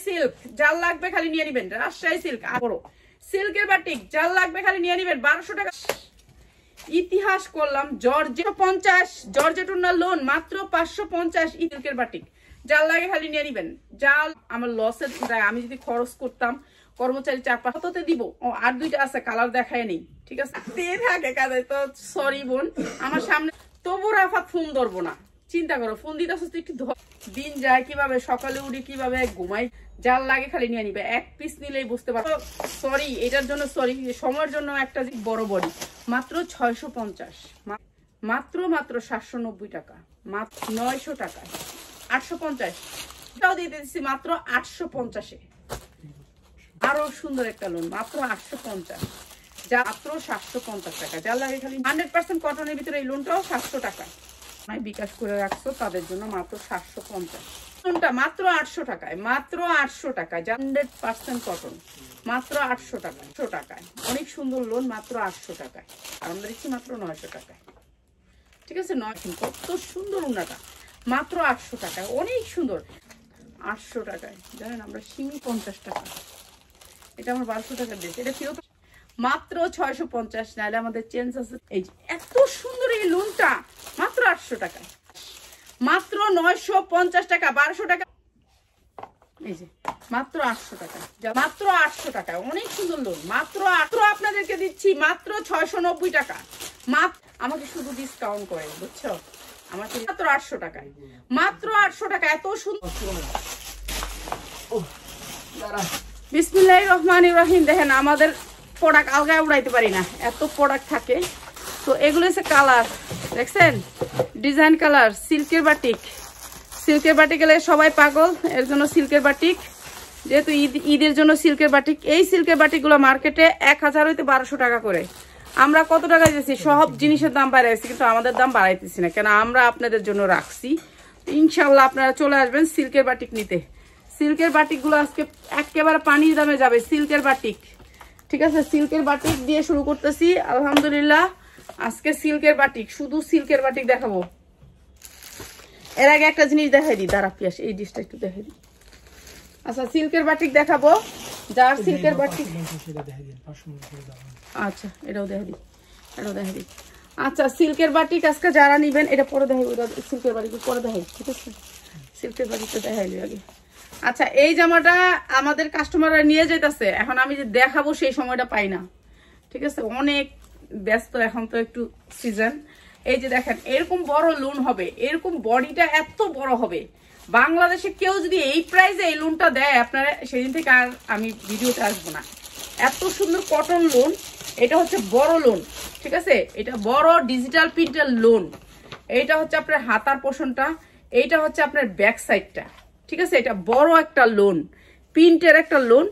Silk যার লাগবে খালি নিয়ে নিবেন, রাজশাহী সিল্ক সিল্কের বাটিক যার লাগবে খালি নিয়ে নিবেন 1200 টাকা। ইতিহাস করলাম জর্জেট 50 জর্জেট উন্না লোন মাত্র 550 সিল্কের বাটিক যার লাগে খালি নিয়ে নিবেন। জাল আমার লসের, আমি যদি খরচ করতাম কর্মচারী 4-5 দিব, ও আর 2টা আছে কালার দেখায় নেই, ঠিক আছে থাকে কাজে তো সরি বোন আমার সামনে, তবু রাফাত ফোন ধরবো না, চিন্তা করো ফোন দিতে একটু দিন যায় কিভাবে, সকালে উঠি কিভাবে ঘুমাই, যার লাগে খালি নিয়ে নিবে, এক পিস নিলেই বুঝতে পারো। সরি এটার জন্য সরি, সময়ের জন্য একটা বড় বডি মাত্র 650, মাত্র 790 টাকা, মাত্র 900 টাকা 850, এটাও দিয়ে দিচ্ছি মাত্র 850-এ। আরো সুন্দর একটা লোন মাত্র 850, যা মাত্র 750 টাকা, যার লাগে খালি 100% কটনের ভিতরে এই লোনটাও 700 টাকা বিকাশ করে রাখছো তাদের জন্য মাত্র 750। লোনটা মাত্র 800 টাকায়, মাত্র 800 টাকায় 100% কটন মাত্র 800 টাকা, 800 টাকায় অনেক সুন্দর লোন মাত্র 800 টাকায়, আর আমরা দিচ্ছি মাত্র 900 টাকায়, ঠিক আছে 900। কত সুন্দর ওনাটা মাত্র 800 টাকায়, অনেক সুন্দর 800 টাকায়। জানেন আমরা সিমি 50 টাকা, এটা আমার 1200 টাকা দিয়েছে, এটা ফেরত মাত্র 650, নাহলে আমাদের চেঞ্জ আছে। এই এত সুন্দর এই লোনটা মাত্র 800 টাকা, মাত্র 950 টাকা, 1200 টাকা, এই যে মাত্র 800 টাকা, মাত্র 800 টাকা, অনেক সুন্দর লোন মাত্র আপনাদেরকে দিচ্ছি মাত্র 690 টাকা। আমাকে শুধু ডিসকাউন্ট করে বুঝছো, আমাকে মাত্র 800 টাকায়, মাত্র 800 টাকা, এত সুন্দর। বিসমিল্লাহির রহমানির রহিম। দেখেন আমাদের প্রোডাক্ট আলগায় উড়াইতে পারি না, এত প্রোডাক্ট থাকে। তো এগুলো হচ্ছে কালার, দেখছেন ডিজাইন কালার, সিল্কের বাটিক, সিল্কের বাটিক এলে সবাই পাগল, এর জন্য সিল্কের বাটিক, যেহেতু ঈদের জন্য সিল্কের বাটিক। এই সিল্কের বাটিকগুলো মার্কেটে 1000 হইতে 1200 টাকা করে, আমরা কত টাকা দিয়েছি, সব জিনিসের দাম বাড়াইছি, কিন্তু আমাদের দাম বাড়াইতেছি না, কেন আমরা আপনাদের জন্য রাখছি। ইনশাল্লাহ আপনারা চলে আসবেন সিল্কের বাটিক নিতে। সিল্কের বাটিকগুলো আজকে একেবারে পানির দামে যাবে, সিল্কের বাটিক, ঠিক আছে সিল্কের বাটিক দিয়ে শুরু করতেছি। আলহামদুলিল্লাহ আজকে সিল্কের বাটিক, শুধু সিল্কের বাটিক দেখাবো। এর আগে একটা জিনিস দেখাই দিই, দাঁড়া পিয়াস এই ডিশটা একটু দেখাই দিই। আচ্ছা সিল্কের বাটিক দেখাবো, যার সিল্কের বাটিক, আচ্ছা এটাও দেখা দিই, এটাও দেখা দিই। আচ্ছা সিল্কের বাটিক আজকে যারা নিবেন, এটা পরে দেখাই, সিল্কের বাটিক পরে দেখাই, ঠিক আছে সিল্কের বাটিকটা দেখাইলি আগে। আচ্ছা এই জামাটা আমাদের কাস্টমাররা নিয়ে যেতেছে, এখন আমি যে দেখাবো সেই সময়টা পাই না, ঠিক আছে অনেক ব্যস্ত, এখন তো একটু সিজন। এই যে দেখেন এরকম বড় লোন হবে, এরকম বডিটা এত বড় হবে, বাংলাদেশে কেউ যদি এই প্রাইসে এই লোনটা দেয় আপনারা সেদিন থেকে আর আমি ভিডিওতে আসবো না। এত সুন্দর কটন লোন, এটা হচ্ছে বড় লোন, ঠিক আছে এটা বড় ডিজিটাল প্রিন্টের লোন, এইটা হচ্ছে আপনার হাতার পোর্শনটা, এইটা হচ্ছে আপনার ব্যাক সাইডটা, ঠিক আছে এটা বড় একটা লোন, প্রিন্টের একটা লোন,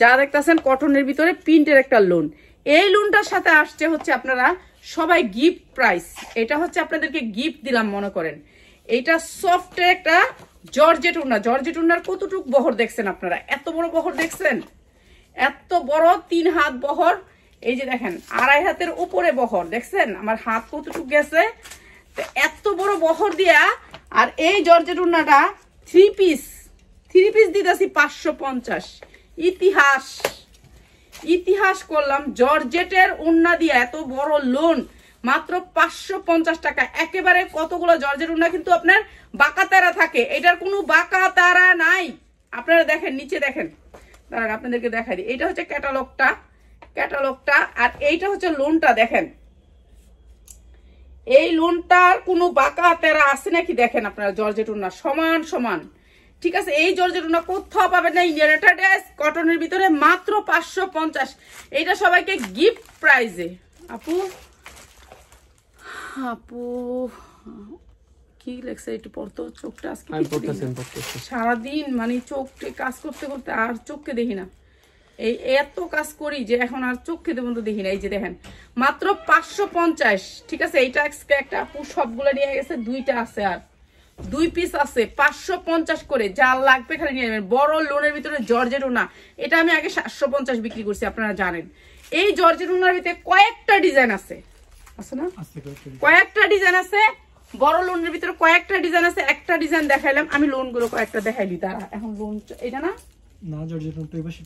যা দেখতেছেন কটনের ভিতরে প্রিন্টের একটা লোন। এই লোনটার সাথে আসছে হচ্ছে আপনারা সবাই গিফট প্রাইস, এটা হচ্ছে আপনাদেরকে গিফট দিলাম মনে করেন। এইটা সফটের একটা জর্জেট উন্না, জর্জেট উন্নার কতটুক বহর দেখছেন আপনারা, এত বড় বহর দেখছেন, এত বড় 3 হাত বহর, এই যে দেখেন 2.5 হাতের উপরে বহর দেখছেন, আমার হাত কতটুক গেছে, এত বড় বহর দিয়া। আর এই জর্জেট উন্নাটা 3 পিস দিতেছি 550। ইতিহাস করলাম জর্জেটের উন্না দিয়া এত বড় লোন মাত্র 550 টাকা। একেবারে কতগুলো জর্জেট উন্না কিন্তু আপনার বাঁকা তারা থাকে, এটার কোনো বাঁকা তারা নাই। আপনারা দেখেন নিচে দেখেন, দাঁড়ান আপনাদেরকে দেখাই দিই, এটা হচ্ছে ক্যাটালগটা, আর এইটা হচ্ছে লোনটা। দেখেন এই লোনটার কোনো বাঁকা তেরা আছে নাকি দেখেন আপনারা, জর্জেট উন্না সমান, ঠিক আছে এই জর্জেট উন্না কোথাও পাবেন না, ইন্ডিয়ান একটা ড্রেস কটনের ভিতরে মাত্র 550। এইটা সবাইকে গিফট প্রাইজে। আপু কি লেখছে একটু পড়তো, চোখটা আজকে সারাদিন মানে চোখে কাজ করতে করতে আর চোখকে দেখি না, এই এত কাজ করি যে এখন আর চোখে দেব তো দেখি না। এই যে দেখেন মাত্র 550, ঠিক আছে এইটা একটা আপু সবগুলো নিয়ে গেছে, 2টা আছে আর 2 পিস আছে, 550 করে, যা লাগবে খালি নিয়ে নেবেন। বড় লোনের ভিতরে জর্জেট উন্না, এটা আমি আগে 750 বিক্রি করছি আপনারা জানেন। এই জর্জেট উন্নার ভিতরে কয়েকটা ডিজাইন আছে না, কয়েকটা ডিজাইন আছে, বড় লোনের ভিতরে কয়েকটা ডিজাইন আছে। একটা ডিজাইন দেখাইলাম আমি, লোনগুলো কয়েকটা দেখাইলি, তারা এখন লোন এটা না না জর্জেট তো এই পাশে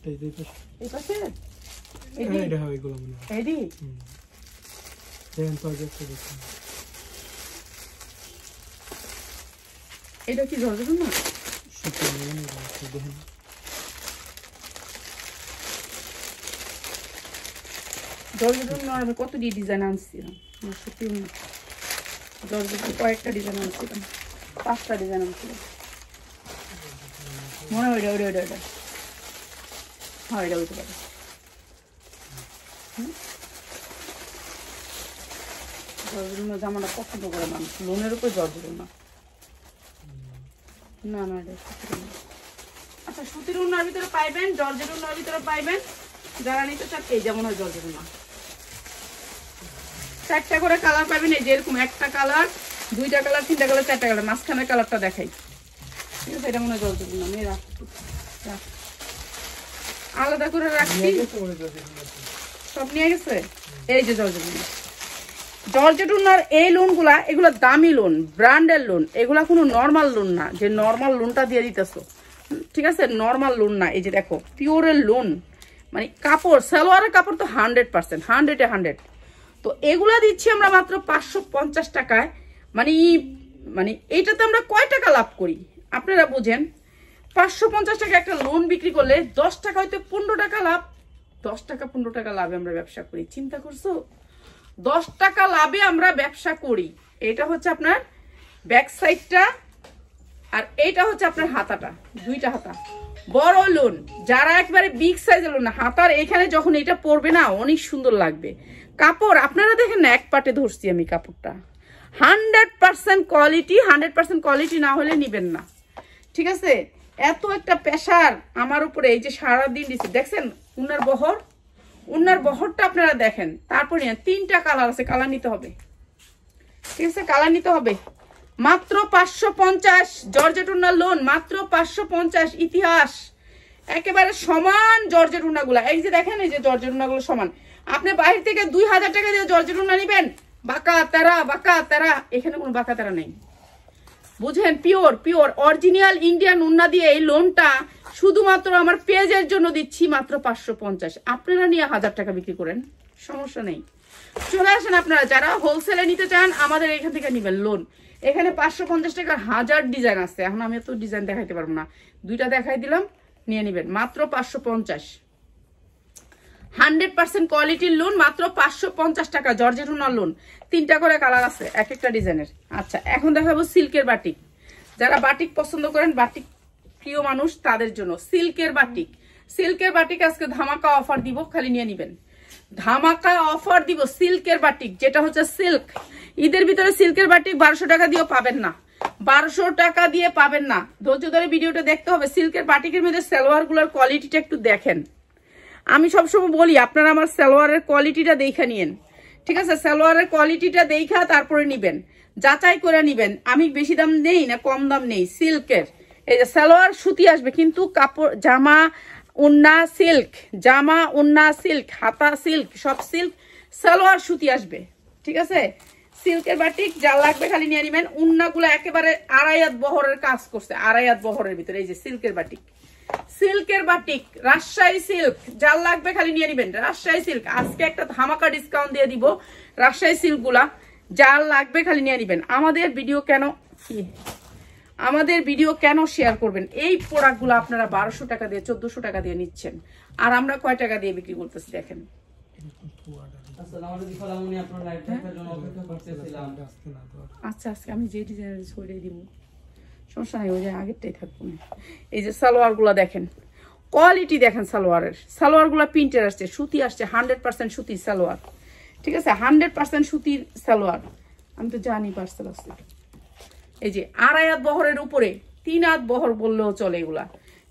এই পাশে এটা হবে এগুলো মনে হয় এইদি দেখেন তো আগে একটা দেখুন এটা কি জর্জেট না সুতি নেই এটা দেখেন জর্জেট না আমি কত ডিজাইন আনছিলাম সত্যি না জর্জেট কয়েকটা ডিজাইন আনছিলাম 5টা ডিজাইন আনছিলাম মনে হয় ওটা হ্যাঁ এটা হইতে পারে জর্জেট জামাটা পছন্দ করে মানুষ লোনের উপর জর্জেট না না না এটা আচ্ছা সুতির উন্নার ভিতরে পাইবেন জর্জেট উন্নার ভিতরে পাইবেন যারা নিতে চান এই যেমন হয় জর্জেট উন্না 4টা করে কালার পাবেন এই যে এরকম একটা কালার 2টা কালার 3টা কালার 4টা কালার মাঝখানের কালারটা দেখাই ঠিক আছে এটা মনে হয় জর্জেট উন্না মেয়ে রাখ আলাদা করে রাখছি সব নিয়ে গেছে এই যে জর্জেট উন্না জর্জেট উন্নার এই লোনগুলা এগুলো দামি লোন ব্র্যান্ডের লোন এগুলা কোনো নর্মাল লোন না যে নর্মাল লোনটা দিয়ে দিতেছো ঠিক আছে নর্মাল লোন না এই যে দেখো পিওরের লোন মানে কাপড় সালোয়ারের কাপড় তো 100% 100 তো এগুলা দিচ্ছি আমরা মাত্র 550 টাকায় মানে এইটাতে আমরা কয় টাকা লাভ করি আপনারা বুঝেন 550 টাকা একটা লোন বিক্রি করলে 10 টাকা হয়তো 15 টাকা লাভ 10 টাকা 15 টাকা লাভে আমরা ব্যবসা করি চিন্তা করছো 10 টাকা লাভে আমরা ব্যবসা করি এটা হচ্ছে আপনার ব্যাক সাইডটা আর এইটা হচ্ছে আপনার হাতাটা 2টা হাতা বড় লোন যারা একবারে বিগ সাইজের লোন না হাতার এখানে যখন এটা পরবে না অনেক সুন্দর লাগবে কাপড় আপনারা দেখেন না এক পাটে ধরছি আমি কাপড়টা 100% কোয়ালিটি 100% কোয়ালিটি না হলে নিবেন না ঠিক আছে এত একটা প্রেসার আমার উপরে এই যে সারা দিন দিছে দেখছেন উনার বহরটা আপনারা দেখেন তারপরে 3টা কালার আছে কালার নিতে হবে ঠিক আছে কালার নিতে হবে মাত্র 550 জর্জেট উন্নার লোন মাত্র 550 ইতিহাস একেবারে সমান জর্জেট উন্নাগুলা এই যে দেখেন এই যে জর্জেট উন্নাগুলো সমান আপনি বাইরে থেকে 2000 টাকা দিয়ে জর্জেট উন্না নেবেন বাঁকা তারা এখানে কোনো বাঁকা তারা নেই বুঝেন পিওর অরিজিনাল ইন্ডিয়ান উন্না দিয়ে এই লোনটা শুধুমাত্র আমার পেজের জন্য দিচ্ছি মাত্র 550 আপনারা নিয়ে 1000 টাকা বিক্রি করেন সমস্যা নেই চলে আসেন আপনারা যারা হোলসেলে নিতে চান আমাদের এখান থেকে নেবেন লোন এখানে 550 টাকার 1000 ডিজাইন আছে এখন আমি এত ডিজাইন দেখাইতে পারবো না 2টা দেখাই দিলাম নিয়ে নেবেন মাত্র 550 100% কোয়ালিটির লোন মাত্র 550 টাকা জর্জেট উন্নার লোন 3টা করে কালার আছে এক একটা ডিজাইনের আচ্ছা এখন দেখাবো সিল্কের বাটিক যারা বাটিক পছন্দ করেন বাটিক প্রিয় মানুষ তাদের জন্য সিল্কের বাটিক আজকে ধামাকা অফার দিব খালি নিয়ে নেবেন ধামাকা অফার দিব সিল্কের বাটিক যেটা হচ্ছে সিল্ক ঈদের ভিতরে সিল্কের বাটিক 1200 টাকা দিয়ে পাবেন না 1200 টাকা দিয়ে পাবেন না ধৈর্য ধরে ভিডিওটা দেখতে হবে সিল্কের বাটিকের মধ্যে সালোয়ার গুলোর কোয়ালিটিটা একটু দেখেন আমি সবসময় বলি আপনারা আমার সালোয়ারের কোয়ালিটিটা দেখে নিয়েন ঠিক আছে সালোয়ারের কোয়ালিটিটা দেখা তারপরে নিবেন যাচাই করে নিবেন আমি বেশি দাম নেই না কম দাম নেই সিল্কের এই যে সালোয়ার সুতি আসবে কিন্তু কাপড় জামা উন্না সিল্ক হাতা সিল্ক সব সিল্ক সালোয়ার সুতি আসবে ঠিক আছে সিল্কের বাটিক যা লাগবে খালি নিয়ে নিবেন উন্নাগুলো একেবারে আড়াইয়াত বহরের কাজ করছে আড়াইয়াত বহরের ভিতরে এই যে সিল্কের বাটিক রাজশাহী সিল্ক যা লাগবে খালি নিয়ে নিবেন রাজশাহী সিল্ক আজকে একটা ধামাকা ডিসকাউন্ট দিয়ে দিব রাজশাহী সিল্ক গুলা যা লাগবে খালি নিয়ে নিবেন আমাদের ভিডিও কেন শেয়ার করবেন এই প্রোডাক্ট গুলো আপনারা 1200 টাকা দিয়ে 1400 টাকা দিয়ে নিচ্ছেন আর আমরা কয় টাকা দিয়ে বিক্রি করতেছি দেখেন আচ্ছা আজকে আমি যে ডিজাইনের ছড়িয়ে দিব সমস্যা নাই ওই যে আগেরটাই থাকবো না এই যে সালোয়ার গুলা দেখেন কোয়ালিটি দেখেন সালোয়ার গুলা প্রিন্টের আসছে সুতি আসছে 100% সুতির সালোয়ার ঠিক আছে 100% সুতির সালোয়ার আমি তো জানি পার্সেল আছে এই যে আড়াইয়াত বহরের উপরে 3 হাত বহর বললেও চলে এগুলা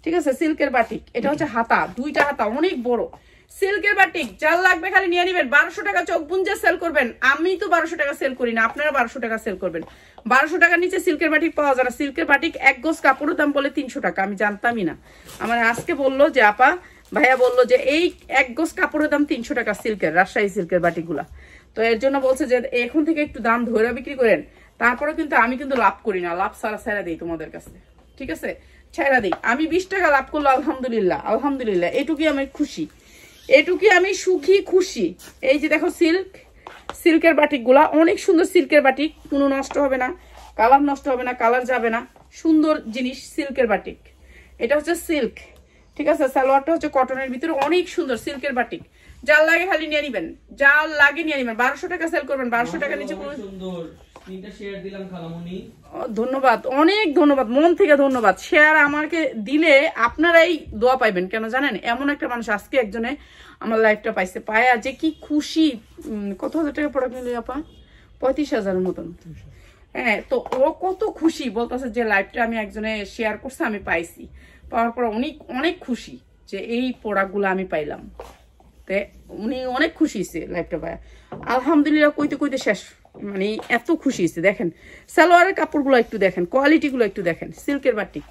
ঠিক আছে সিল্কের বাটিক এটা হচ্ছে হাতা 2টা হাতা অনেক বড় সিল্কের বাটিক যার লাগবে খালি নিয়ে নেবেন 1200 টাকা চোখ বুঞ্জে সেল করবেন আমি তো 1200 টাকা সেল করি না আপনারা 1200 টাকা সেল করবেন 1200 টাকার নিচে সিল্কের বাটিক পাওয়া যায় না সিল্কের বাটিক এক গজ কাপড়ের দাম বলে 300 টাকা আমি জানতামই না আমার আজকে বললো যে আপা ভাইয়া বললো যে এই এক গজ কাপড়ের দাম 300 টাকা সিল্কের রাজশাহী সিল্কের বাটিকগুলা তো এর জন্য বলছে যে এখন থেকে একটু দাম ধরে বিক্রি করেন তারপরে কিন্তু আমি কিন্তু লাভ করি না লাভ সারা দিই তোমাদের কাছে ঠিক আছে ছেড়া দিই, আমি 20 টাকা লাভ করলো, আলহামদুলিল্লাহ আলহামদুলিল্লাহ, এটুকুই আমি খুশি, এটুকুই আমি সুখী খুশি। এই যে দেখো সিল্কের বাটিক গুলা অনেক সুন্দর, সিল্কের বাটিক কোনো নষ্ট হবে না, কালার নষ্ট হবে না, কালার যাবে না, সুন্দর জিনিস সিল্কের বাটিক। এটা হচ্ছে সিল্ক, ঠিক আছে, সালোয়ারটা হচ্ছে কটনের ভিতরে অনেক সুন্দর সিল্কের বাটিক। যার লাগে খালি নিয়ে নিবেন, যার লাগে নিয়ে নিবেন। 1200 টাকা সেল করবেন, 1200 টাকা নিচে কোনো সুন্দর স্ক্রিনটা শেয়ার দিলাম খালামণি, ধন্যবাদ, অনেক ধন্যবাদ, মন থেকে ধন্যবাদ। শেয়ার আমাকে দিলে আপনারাই দোয়া পাইবেন, কেন জানেন, এমন একটা মানুষ আজকে একজনে আমার লাইফটা পাইছে, পায়া যে কি খুশি। কত হাজার টাকা প্রোডাক্ট নিলে আপা? 35,000 মতন। হ্যাঁ, তো ও কত খুশি বলতেছে যে লাইফটা আমি একজনে শেয়ার করছে, আমি পাইছি, পাওয়ার পর অনেক অনেক খুশি যে এই প্রোডাক্টগুলো আমি পাইলাম। তে উনি অনেক খুশি হয়েছে লাইফটা পায়া, আলহামদুলিল্লাহ কইতে কইতে শেষ, মানে এত খুশি হয়েছে। দেখেন সালোয়ারের কাপড়গুলো একটু দেখেন, কোয়ালিটিগুলো একটু দেখেন, সিল্কের বাটিক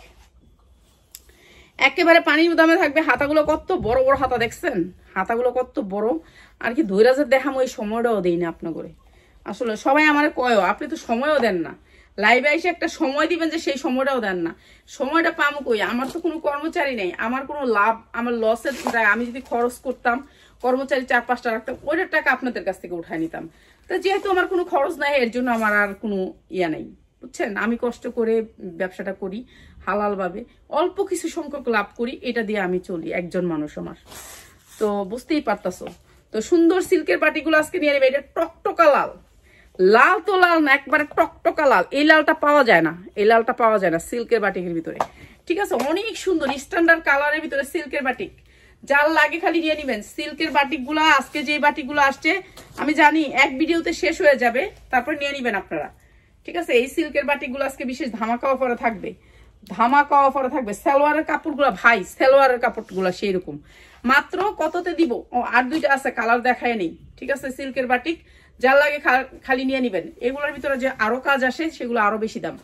একেবারে পানির দামে থাকবে। হাতাগুলো কত বড় বড় হাতা দেখছেন, হাতাগুলো কত বড়, আর কি ধৈর্যের দেখাম, ওই সময়টাও দেই না আপনার করে। আসলে সবাই আমার কয় আপনি তো সময়ও দেন না, লাইভে এসে একটা সময় দিবেন যে সেই সময়টাও দেন না। সময়টা পামো কই, আমার তো কোনো কর্মচারী নেই, আমার কোনো লাভ, আমার লসের, আমি যদি খরচ করতাম কর্মচারী 4-5টা রাখতাম, ওইটার টাকা আপনাদের কাছ থেকে উঠায় নিতাম। তো যেহেতু আমার কোনো খরচ নাই, এর জন্য আমার আর কোনো ইয়া নেই, বুঝছেন। আমি কষ্ট করে ব্যবসাটা করি হালাল ভাবে, অল্প কিছু সংখ্যক লাভ করি, এটা দিয়ে আমি চলি, একজন মানুষ আমার, তো বুঝতেই পারতাছো। তো সুন্দর সিল্কের বাটিগুলো আজকে নিয়ে নেবে। এটা টকটকা লাল, লাল তো লাল না, একবারে টকটকা লাল। এই লালটা পাওয়া যায় না, এই লালটা পাওয়া যায় না সিল্কের বাটিকের ভিতরে, ঠিক আছে। অনেক সুন্দর স্ট্যান্ডার্ড কালারের ভিতরে সিল্কের বাটিক, যার লাগে খালি নিয়ে নিবেন। সিল্কের বাটিক গুলা আজকে যে বাটিক গুলো আসছে আমি জানি এক ভিডিওতে শেষ হয়ে যাবে, তারপর নিয়ে নিবেন আপনারা, ঠিক আছে। এই সিল্কের বাটিক গুলো আজকে বিশেষ ধামাকা অফারে থাকবে, ধামাকা অফারে থাকবে। সালোয়ারের কাপড় গুলা ভাই, সালোয়ারের কাপড় গুলা সেই রকম, মাত্র কততে দিব, ও আর 2টা আছে, কালার দেখায় নেই, ঠিক আছে। সিল্কের বাটিক যার লাগে খালি নিয়ে নিবেন। এগুলোর ভিতরে যে আরো কাজ আসে সেগুলো আরো বেশি দাম,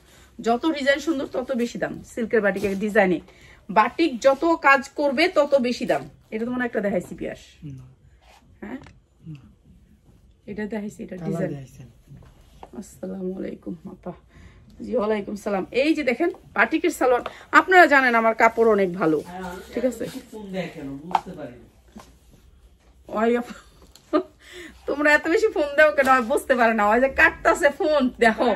যত ডিজাইন সুন্দর তত বেশি দাম। সিল্কের বাটিকের ডিজাইনে বাটিক যত কাজ করবে তত বেশি দাম। এটা তো মনে একটা দেখাইছি পিয়াস, হ্যাঁ এটা দেখাইছি, এটা ডিজাইন। আসসালামু আলাইকুম আপা। জি ওয়ালাইকুম সালাম। এই যে দেখেন বাটিকের সালোয়ার, আপনারা জানেন আমার কাপড় অনেক ভালো, ঠিক আছে। তোমরা এত বেশি ফোন দাও কেন বুঝতে পারে না, ওই যে কাটতেছে ফোন, দেখো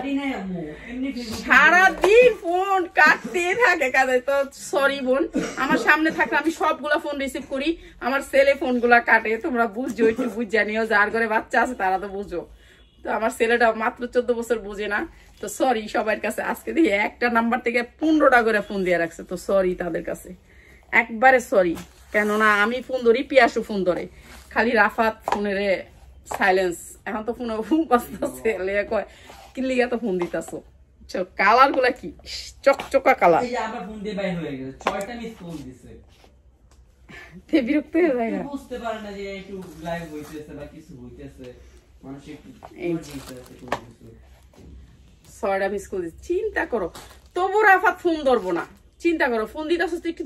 সারাদিন ফোন কাটতে থাকে কাজে। তো সরি বোন, আমার সামনে থাকলে আমি সবগুলা ফোন রিসিভ করি, আমার ছেলে ফোন গুলা কাটে, তোমরা বুঝছো, একটু বুঝ জানিও, যার ঘরে বাচ্চা আছে তারা তো বুঝো। তো আমার ছেলেটা মাত্র 14 বছর, বুঝে না, তো সরি সবার কাছে। আজকে দিয়ে একটা নাম্বার থেকে 15টা করে ফোন দিয়ে রাখছে, তো সরি তাদের কাছে, একবারে সরি। কেননা আমি ফোন ধরি, পিয়াসু ফোন ধরে, খালি রাফাত ফোনের সাইলেন্স। এখন তো ফোনে ফোন করতেছে, কয় কিলিগা তো ফোন দিতেছো। কালার গুলা কি চকচকা কালার, বিরক্ত হয়ে যায় না, বুঝতে পারে না যে একটু লাইভ হইতেছে বা কিছু হইতেছে, মানুষ একটু ছয়টা মিস করে দিচ্ছে। চিন্তা করো, তবু রাফাত ফোন ধরবো না, চিন্তা করো, ফোন দিতেছ একটু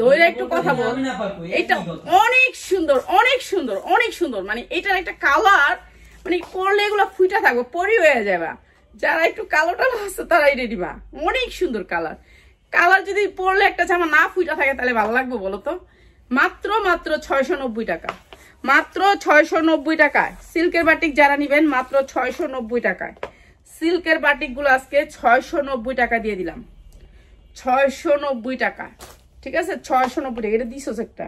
ধরে একটু কথা বল। এটা অনেক সুন্দর, অনেক সুন্দর, অনেক সুন্দর, মানে এটার একটা কালার, মানে পরলে এগুলো ফুটা থাকবে, পরি হয়ে যাবে। যারা একটু কালো টালো আছে তারা এটা দিবা, অনেক সুন্দর কালার। কালার যদি পরলে একটা জামা না ফুটা থাকে তাহলে ভালো লাগবে বলো তো। মাত্র 690 টাকা, মাত্র 690 টাকায় সিল্কের বাটিক যারা নিবেন, মাত্র 690 টাকায় সিল্কের বাটিক গুলো আজকে 690 টাকা দিয়ে দিলাম, 690 টাকা, ঠিক আছে। 690 টাকা, এটা দিছো একটা,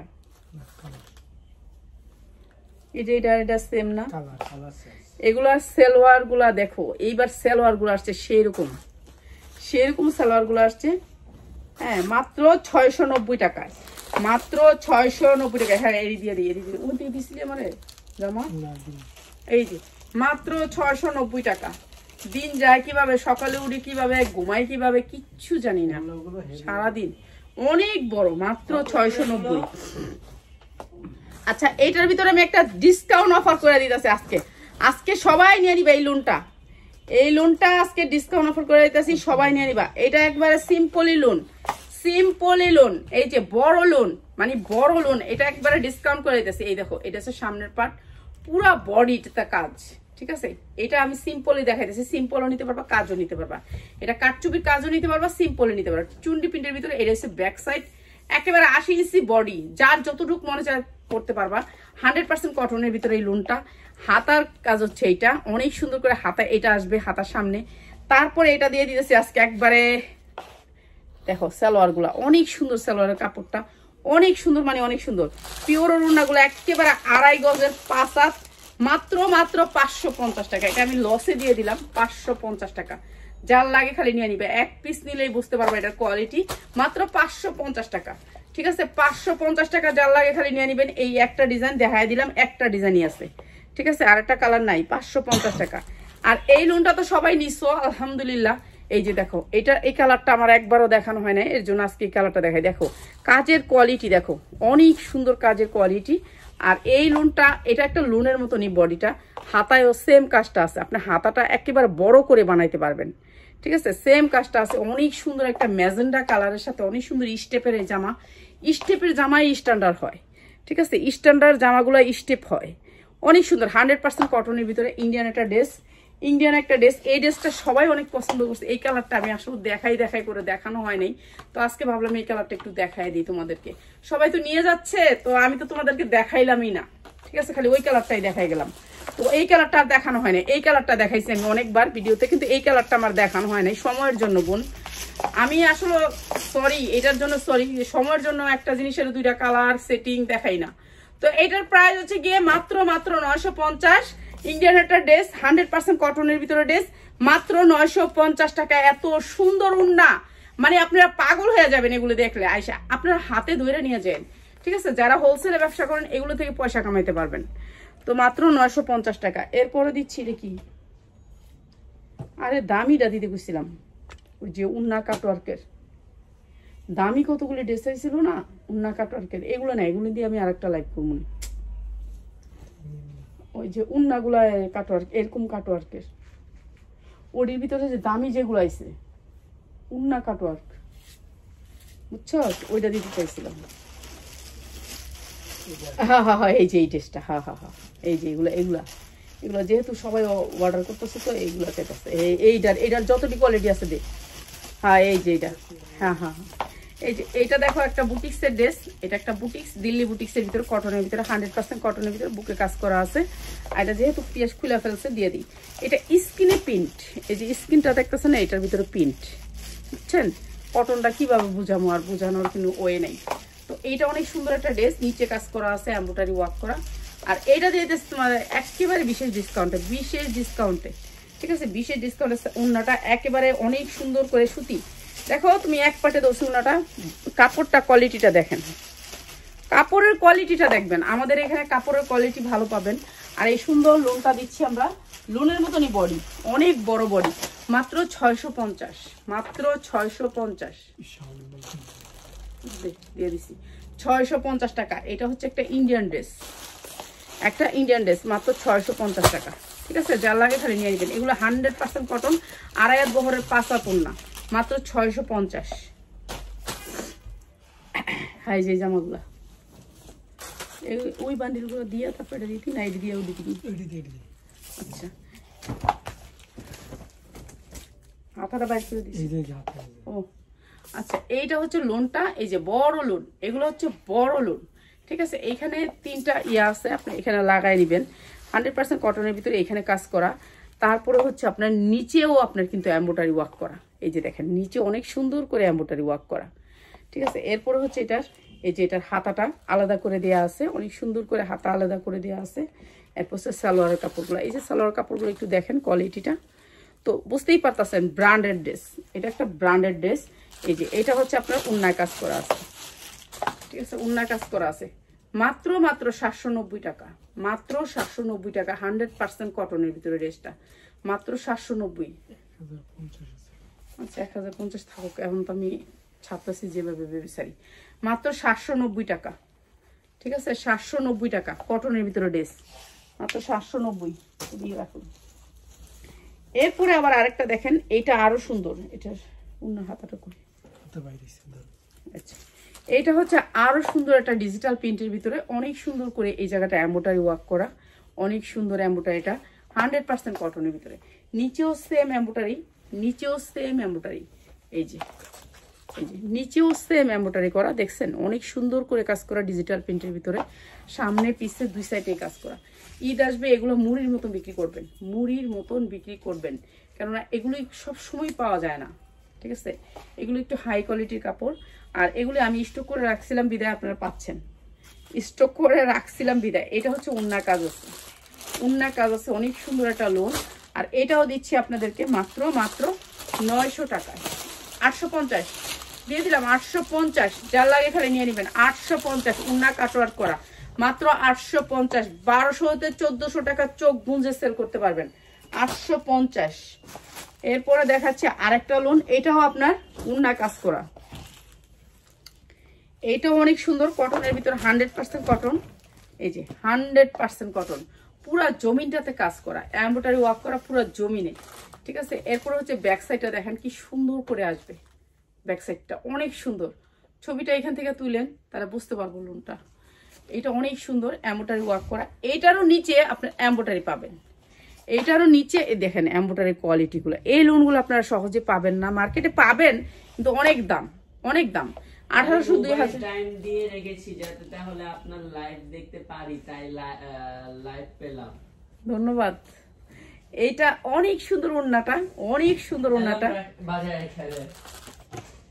এটা সেম না। এগুলার সালোয়ার গুলা দেখো, এইবার সালোয়ার গুলো আসছে সেরকম সালোয়ার গুলো আসছে, হ্যাঁ, মাত্র 690 টাকায়, মাত্র 690 টাকা। হ্যাঁ এই দিয়ে ও দিয়ে দিছিলি আমারে জামা, এই যে মাত্র 690 টাকা। দিন যায় কিভাবে, সকালে উঠি কিভাবে, ঘুমাই কিভাবে, কিচ্ছু জানি না সারাদিন, অনেক বড়, মাত্র 690। আচ্ছা, এইটার ভিতরে আমি একটা ডিসকাউন্ট অফার করে দিতেছি আজকে, আজকে সবাই নিয়ে নিবা এই লোনটা, এই লোনটা আজকে ডিসকাউন্ট অফার করে দিতেছি, সবাই নিয়ে নিবা। এটা একবারে সিম্পলি লোন, সিম্পলি লোন, এই যে বড় লোন, মানে বড় লোন, এটা একবারে ডিসকাউন্ট করে দিতেছি। এই দেখো, এটা হচ্ছে সামনের পার্ট, পুরা বডিটা কাজ, ঠিক আছে, এটা আমি সিম্পলই দেখাইতেছি, সিম্পলও নিতে পারবা, কাজও নিতে পারবা, এটা কাটচুপির কাজও নিতে পারবা, সিম্পলও নিতে পারবা। চুন্ডি প্রিন্টের ভিতরে এটা হচ্ছে ব্যাক সাইড, একেবারে 80 ইঞ্চি বডি, যার যতটুকু মনে চায় পড়তে পারবা। 100% কটনের ভিতরে এই লোনটা। হাতার কাজ হচ্ছে এইটা, অনেক সুন্দর করে হাতা এটা আসবে হাতার সামনে। তারপরে এটা দিয়ে দিতেছি আজকে একবারে, দেখো সালোয়ার গুলা অনেক সুন্দর, সালোয়ারের কাপড়টা অনেক সুন্দর, মানে অনেক সুন্দর। পিওর ওড়নাগুলো একেবারে 2.5 গজের 5 হাত, মাত্র 550 টাকা। এটা আমি লসে দিয়ে দিলাম 550 টাকা। যার লাগে খালি নিয়ে নিবে, এক পিস নিলেই বুঝতে পারবে এটার কোয়ালিটি। মাত্র 550 টাকা, ঠিক আছে, 550 টাকা। যার লাগে খালি নিয়ে নিবেন। এই একটা ডিজাইন দেখায় দিলাম, একটা ডিজাইনই আছে, ঠিক আছে, আর একটা কালার নাই, 550 টাকা। আর এই লোনটা তো সবাই নিছো আলহামদুলিল্লাহ। এই যে দেখো, এটা এই কালারটা আমার একবারও দেখানো হয় না, এর জন্য আজকে এই কালারটা দেখাই। দেখো কাজের কোয়ালিটি, দেখো অনেক সুন্দর কাজের কোয়ালিটি। আর এই লোনটা, এটা একটা লোনের মতনই বডিটা, হাতায়ও সেম কাজটা আছে। আপনি হাতাটা একেবারে বড় করে বানাইতে পারবেন, ঠিক আছে, সেম কাজটা আছে। অনেক সুন্দর একটা ম্যাজেন্ডা কালারের সাথে অনেক সুন্দর স্টেপের এই জামা। স্টেপের জামাই স্ট্যান্ডার্ড হয়, ঠিক আছে, স্ট্যান্ডার্ড জামাগুলো স্টেপ হয়, অনেক সুন্দর। 100% কটনের ভিতরে ইন্ডিয়ান একটা ড্রেস, ইন্ডিয়ান একটা ড্রেস। এই ড্রেসটা সবাই অনেক পছন্দ করছে। এই কালারটা আমি আসলে দেখাই করে দেখানো হয় নাই, তো আজকে ভাবলাম এই কালারটা একটু দেখাই দিই তোমাদেরকে। সবাই তো নিয়ে যাচ্ছে, তো আমি তো তোমাদেরকে দেখাইলামই না, ঠিক আছে, খালি ওই কালারটাই দেখাই গেলাম। তো এই কালারটা আর দেখানো হয় না, এই কালারটা দেখাইছি আমি অনেকবার ভিডিওতে, কিন্তু এই কালারটা আমার দেখানো হয় নাই সময়ের জন্য। বোন আমি আসলে সরি, এটার জন্য সরি, সময়ের জন্য একটা জিনিসের 2টা কালার সেটিং দেখাই না। তো এটার প্রাইস হচ্ছে গিয়ে মাত্র 950। ইন্ডিয়ান একটা ড্রেস, 100% কটনের ভিতরে ড্রেস, মাত্র 950 টাকা। এত সুন্দর উন্না, মানে আপনারা পাগল হয়ে যাবেন এগুলো দেখলে। আয়সা আপনারা হাতে ধরে নিয়ে যান, ঠিক আছে, যারা হোলসেলে ব্যবসা করেন এগুলো থেকে পয়সা কামাইতে পারবেন। তো মাত্র 950 টাকা। এরপরে দিচ্ছি দেখি, আরে দামিটা দিতে গেছিলাম, ওই যে উন্না কাটওয়ার্কের দামি কতগুলি ড্রেস ছিল না, উন্না কাটওয়ার্কের, এগুলো না, এগুলো দিয়ে আমি আরেকটা লাইভ করবো। ওই যে উন্নাগুলা কাটওয়ার্ক, এরকম কাটওয়ার্কের, ওটির ভিতরে যে দামি যেগুলো আছে উন্না কাটওয়ার্ক, বুঝছো, ওইটা দিতে চাইছিলাম। হ্যাঁ, এই যে এই ড্রেসটা, হ্যাঁ, এই যে এগুলা যেহেতু সবাই অর্ডার করতেছে, তো এইগুলা চাইতেছে। এইটার যতটি কোয়ালিটি আছে দে, হ্যাঁ এই যে এইটা, হ্যাঁ, এই যে এইটা দেখো, একটা বুটিক্সের ড্রেস। এটা একটা বুটিক্স, দিল্লি বুটিক্সের ভিতরে, কটনের ভিতরে, 100% কটনের ভিতরে, বুকে কাজ করা আছে। আর এটা যেহেতু পিয়াস খুলে ফেলছে দিয়ে দিই। এটা স্কিনে প্রিন্ট, এই যে স্কিনটা দেখতেছে না, এটার ভিতরে প্রিন্ট, বুঝছেন। কটনটা কিভাবে বুঝামো, আর বোঝানোর কোনো ওয়ে নেই। তো এইটা অনেক সুন্দর একটা ড্রেস, নিচে কাজ করা আছে, এমব্রয়ডারি ওয়ার্ক করা। আর এইটা দিয়ে দিচ্ছে তোমার একেবারে বিশেষ ডিসকাউন্টে, ঠিক আছে, বিশেষ ডিসকাউন্টে। ওড়নাটা একেবারে অনেক সুন্দর করে সুতি। দেখো তুমি এক পাটে দোষী ওড়নাটা, কাপড়টা কোয়ালিটিটা দেখেন, কাপড়ের কোয়ালিটিটা দেখবেন। আমাদের এখানে কাপড়ের কোয়ালিটি ভালো পাবেন। আর এই সুন্দর লোনটা দিচ্ছি আমরা, লোনের মতনই বডি, অনেক বড় বডি, মাত্র 650, মাত্র 650 দিয়ে দিছি, 650 টাকা। এটা হচ্ছে একটা ইন্ডিয়ান ড্রেস, মাত্র 650 টাকা, ঠিক আছে। যার লাগে খালি নিয়ে নেবেন। এগুলো 100% কটন, 2.5 বহরের 5 হাত ওড়না, মাত্র 650। হাই যে জামাগুলা, ওই বান্ডিলগুলো দিয়ে তারপরে এটা দিতি না, এটা দিয়েও দিতি। আচ্ছা, হাতাটা বাইর করে দিচ্ছি। ও আচ্ছা, এইটা হচ্ছে লোনটা, এই যে বড় লোন, এগুলো হচ্ছে বড় লোন, ঠিক আছে। এইখানে 3টা ইয়া আছে, আপনি এখানে লাগাই নেবেন। 100% কটনের ভিতরে এখানে কাজ করা। তারপরে হচ্ছে আপনার নিচেও আপনার কিন্তু এমব্রয়ডারি ওয়ার্ক করা, এই যে দেখেন নিচে অনেক সুন্দর করে এমব্রয়ডারি ওয়ার্ক করা, ঠিক আছে। এরপরে হচ্ছে এটার, এই যে এটার হাতাটা আলাদা করে দেওয়া আছে, অনেক সুন্দর করে হাতা আলাদা করে দেওয়া আছে। এরপর হচ্ছে সালোয়ারের কাপড়গুলো, এই যে সালোয়ার কাপড়গুলো একটু দেখেন কোয়ালিটিটা, তো বুঝতেই পারতেছেন ব্র্যান্ডেড ড্রেস। এটা একটা ব্র্যান্ডেড ড্রেস। এই যে এটা হচ্ছে আপনার উন্নায় কাজ করা আছে, ঠিক আছে, উন্নায় কাজ করা আছে। মাত্র 790 টাকা, মাত্র 790 টাকা। 100% কটনের ভিতরে ড্রেসটা, মাত্র 790। আচ্ছা 1050 থাকুক, এখন তো আমি ছাপতেছি যেভাবে বিচারি। মাত্র 790 টাকা, ঠিক আছে, 790 টাকা কটনের ভিতরে ড্রেস, মাত্র 790 দিয়ে রাখুন। এরপরে আবার আরেকটা দেখেন, এটা আরো সুন্দর, এটার অন্য হাতাটা করি। আচ্ছা, এইটা হচ্ছে আরো সুন্দর একটা ডিজিটাল প্রিন্টের ভিতরে, অনেক সুন্দর করে এই জায়গাটা এমব্রয়ডারি ওয়ার্ক করা, অনেক সুন্দর এমব্রয়ডারিটা। 100% কটনের ভিতরে, নিচেও সেম এমব্রয়ডারি, নিচেও সেম এমব্রয়ডারি, এই যে নিচেও সেম এমব্রয়ডারি করা, দেখছেন অনেক সুন্দর করে কাজ করা ডিজিটাল প্রিন্টের ভিতরে, সামনে পিছে দুই সাইডে কাজ করা। ঈদ আসবে, এগুলো মুড়ির মতন বিক্রি করবেন, মুড়ির মতন বিক্রি করবেন, কেননা এগুলো সব সময় পাওয়া যায় না, ঠিক আছে। এগুলো একটু হাই কোয়ালিটির কাপড়, আর এগুলো আমি স্টক করে রাখছিলাম বিদায় আপনারা পাচ্ছেন, স্টক করে রাখছিলাম বিদায়। এটা হচ্ছে ওন্না কাজ আছে, ওন্না কাজ আছে, অনেক সুন্দর একটা লোন। আর এটাও দিচ্ছি আপনাদেরকে মাত্র 900 টাকায়, 850 দিয়ে দিলাম, 850, যার লাগে খালি নিয়ে নেবেন, 850 ওন্না কাটওয়ার্ক করা, মাত্র 850, 1200 হতে 1400 টাকা চোখ গুঁজে সেল করতে পারবেন, 850। এরপরে দেখাচ্ছি আরেকটা লোন, এটাও আপনার ওন্না কাজ করা, এইটাও অনেক সুন্দর, কটনের ভিতরে 100% কটন, এই যে 100% কটন, পুরা জমিনটাতে কাজ করা, এমব্রয়ডারি ওয়ার্ক করা পুরো জমিনে, ঠিক আছে। এরপরে হচ্ছে ব্যাক সাইডটা দেখেন কি সুন্দর করে আসবে, ব্যাক সাইডটা অনেক সুন্দর, ছবিটা এখান থেকে তুলেন তাহলে বুঝতে পারবো লোনটা, এটা অনেক সুন্দর এমব্রয়ডারি ওয়ার্ক করা। এইটারও নিচে আপনার এমব্রয়ডারি পাবেন, এইটারও নিচে দেখেন এমব্রয়ডারি কোয়ালিটিগুলো। এই লোনগুলো আপনারা সহজে পাবেন না, মার্কেটে পাবেন কিন্তু অনেক দাম, অনেক দাম। 1800 2000 টাইম দিয়ে রেখেছি যাতে তাহলে আপনার লাইভ দেখতে পারি, তাই লাইভ পেলাম। ধন্যবাদ। এইটা অনেক সুন্দর ওন্নাটা, অনেক সুন্দর ওন্নাটা, বাজারে খেলে।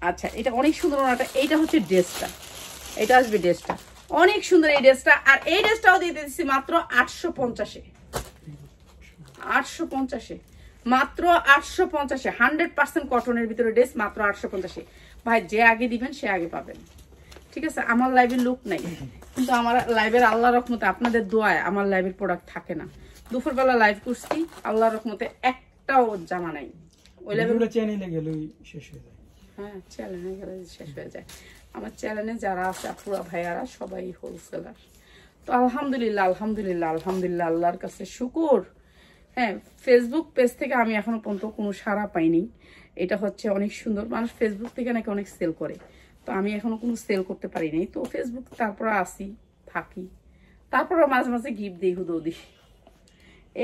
আচ্ছা এটা অনেক সুন্দর ওন্নাটা, এইটা হচ্ছে ড্রেসটা, এটা আসবে ড্রেসটা, অনেক সুন্দর এই ড্রেসটা। আর এই ড্রেসটাও দিয়ে দিচ্ছি মাত্র 850, 850, মাত্র 850, 100% কটনের ভিতরে ড্রেস, মাত্র 850। ভাই যে আগে দিবেন সে আগে পাবেন, ঠিক আছে। আমার লাইভের লুক নাই, কিন্তু আমার লাইভের আল্লাহর রহমতে আপনাদের দোয়ায় আমার লাইভের প্রোডাক্ট থাকে না। দুপুরবেলা লাইভ করছি, আল্লাহর রহমতে একটাও জামা নাই, ওই লাইভে চ্যানেলে গেলে শেষ হয়ে যায়। হ্যাঁ চ্যানেলে গেলে শেষ হয়ে যায়। আমার চ্যানেলে যারা আছে আপুরা ভাইয়ারা সবাই হোলসেলার। তো আলহামদুলিল্লাহ, আলহামদুলিল্লাহ, আলহামদুলিল্লাহ, আল্লাহর কাছে শুকুর। হ্যাঁ, ফেসবুক পেজ থেকে আমি এখনো পর্যন্ত কোনো সাড়া পাইনি। এটা হচ্ছে অনেক সুন্দর, মানুষ ফেসবুক থেকে নাকি অনেক সেল করে, তো আমি এখনো কোনো সেল করতে পারি নাই। তো ফেসবুক তারপরে আসি থাকি, তারপরে মাঝে মাঝে গিফট দিই, হুদো দিই।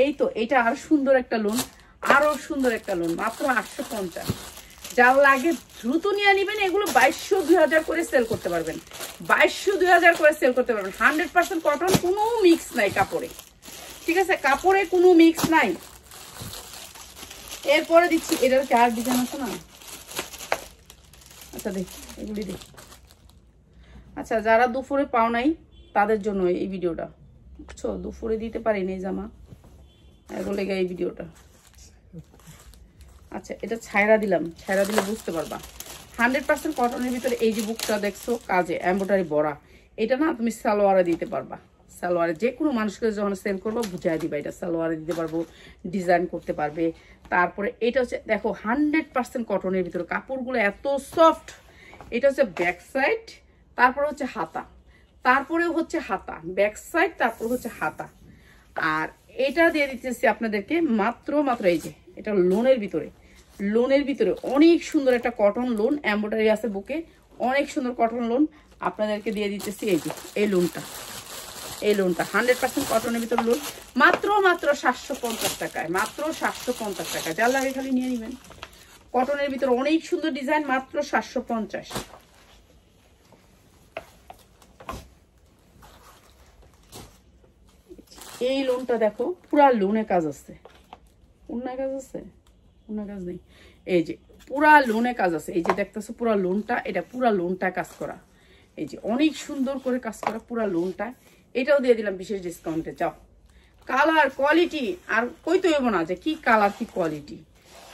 এই তো এটা আর সুন্দর একটা লোন, আরো সুন্দর একটা লোন, মাত্র 850। যার লাগে দ্রুত নিয়ে নিবেন, এগুলো 2200 2000 করে সেল করতে পারবেন, 2200 2000 করে সেল করতে পারবেন। 100% কটন, কোনো মিক্স নাই কাপড়ে, ঠিক আছে, কাপড়ে কোনো মিক্স নাই। এরপরে দিচ্ছি, এটার কি আর ডিজাইন আছে না? আচ্ছা দেখ, এগুলি দেখ। আচ্ছা যারা দুপুরে পাও নাই তাদের জন্য এই ভিডিওটা, বুঝছো, দুপুরে দিতে পারিনি এই জামা, এগুলো এই ভিডিওটা। আচ্ছা এটা ছায়রা দিলাম, ছায়রা দিলে বুঝতে পারবা। 100% কটনের ভিতরে এই যে বুকটা দেখছো কাজে এমব্রয়ডারি বড়া, এটা না তুমি সালোয়ারে দিতে পারবা, সালোয়ারে যে কোনো মানুষকে যখন সেল করবো বুঝাই দিবা, এটা সালোয়ারে দিতে পারবো, ডিজাইন করতে পারবে। তারপরে এটা হচ্ছে দেখো 100% কটনের ভিতরে, কাপড়গুলো এত সফট। এটা হচ্ছে ব্যাক সাইড, তারপরে হচ্ছে হাতা, তারপরে হচ্ছে হাতা, ব্যাক সাইড, তারপর হচ্ছে হাতা। আর এটা দিয়ে দিতেছি আপনাদেরকে মাত্র এই যে এটা লোনের ভিতরে, লোনের ভিতরে অনেক সুন্দর একটা কটন লোন, এমব্রয়ডারি আছে বুকে, অনেক সুন্দর কটন লোন আপনাদেরকে দিয়ে দিতেছি। এই যে এই লোনটা, এই লোনটা 100% কটনের ভিতরে লোন, মাত্র 750 টাকায়, মাত্র 750 টাকা। যার লাগে খালি নিয়ে নেবেন, কটনের ভিতরে অনেক সুন্দর ডিজাইন, মাত্র 750। এই লোনটা দেখো পুরা লোনে কাজ আছে, অন্য কাজ আছে, অন্য কাজ নেই, এই যে পুরা লোনে কাজ আছে। এই যে দেখতেছো পুরা লোনটা, এটা পুরা লোনটা কাজ করা, এই যে অনেক সুন্দর করে কাজ করা পুরা লোনটা। এটাও দিয়ে দিলাম বিশেষ ডিসকাউন্টে। যাও, কালার কোয়ালিটি আর কইতে হইব না যে কি কালার কি কোয়ালিটি,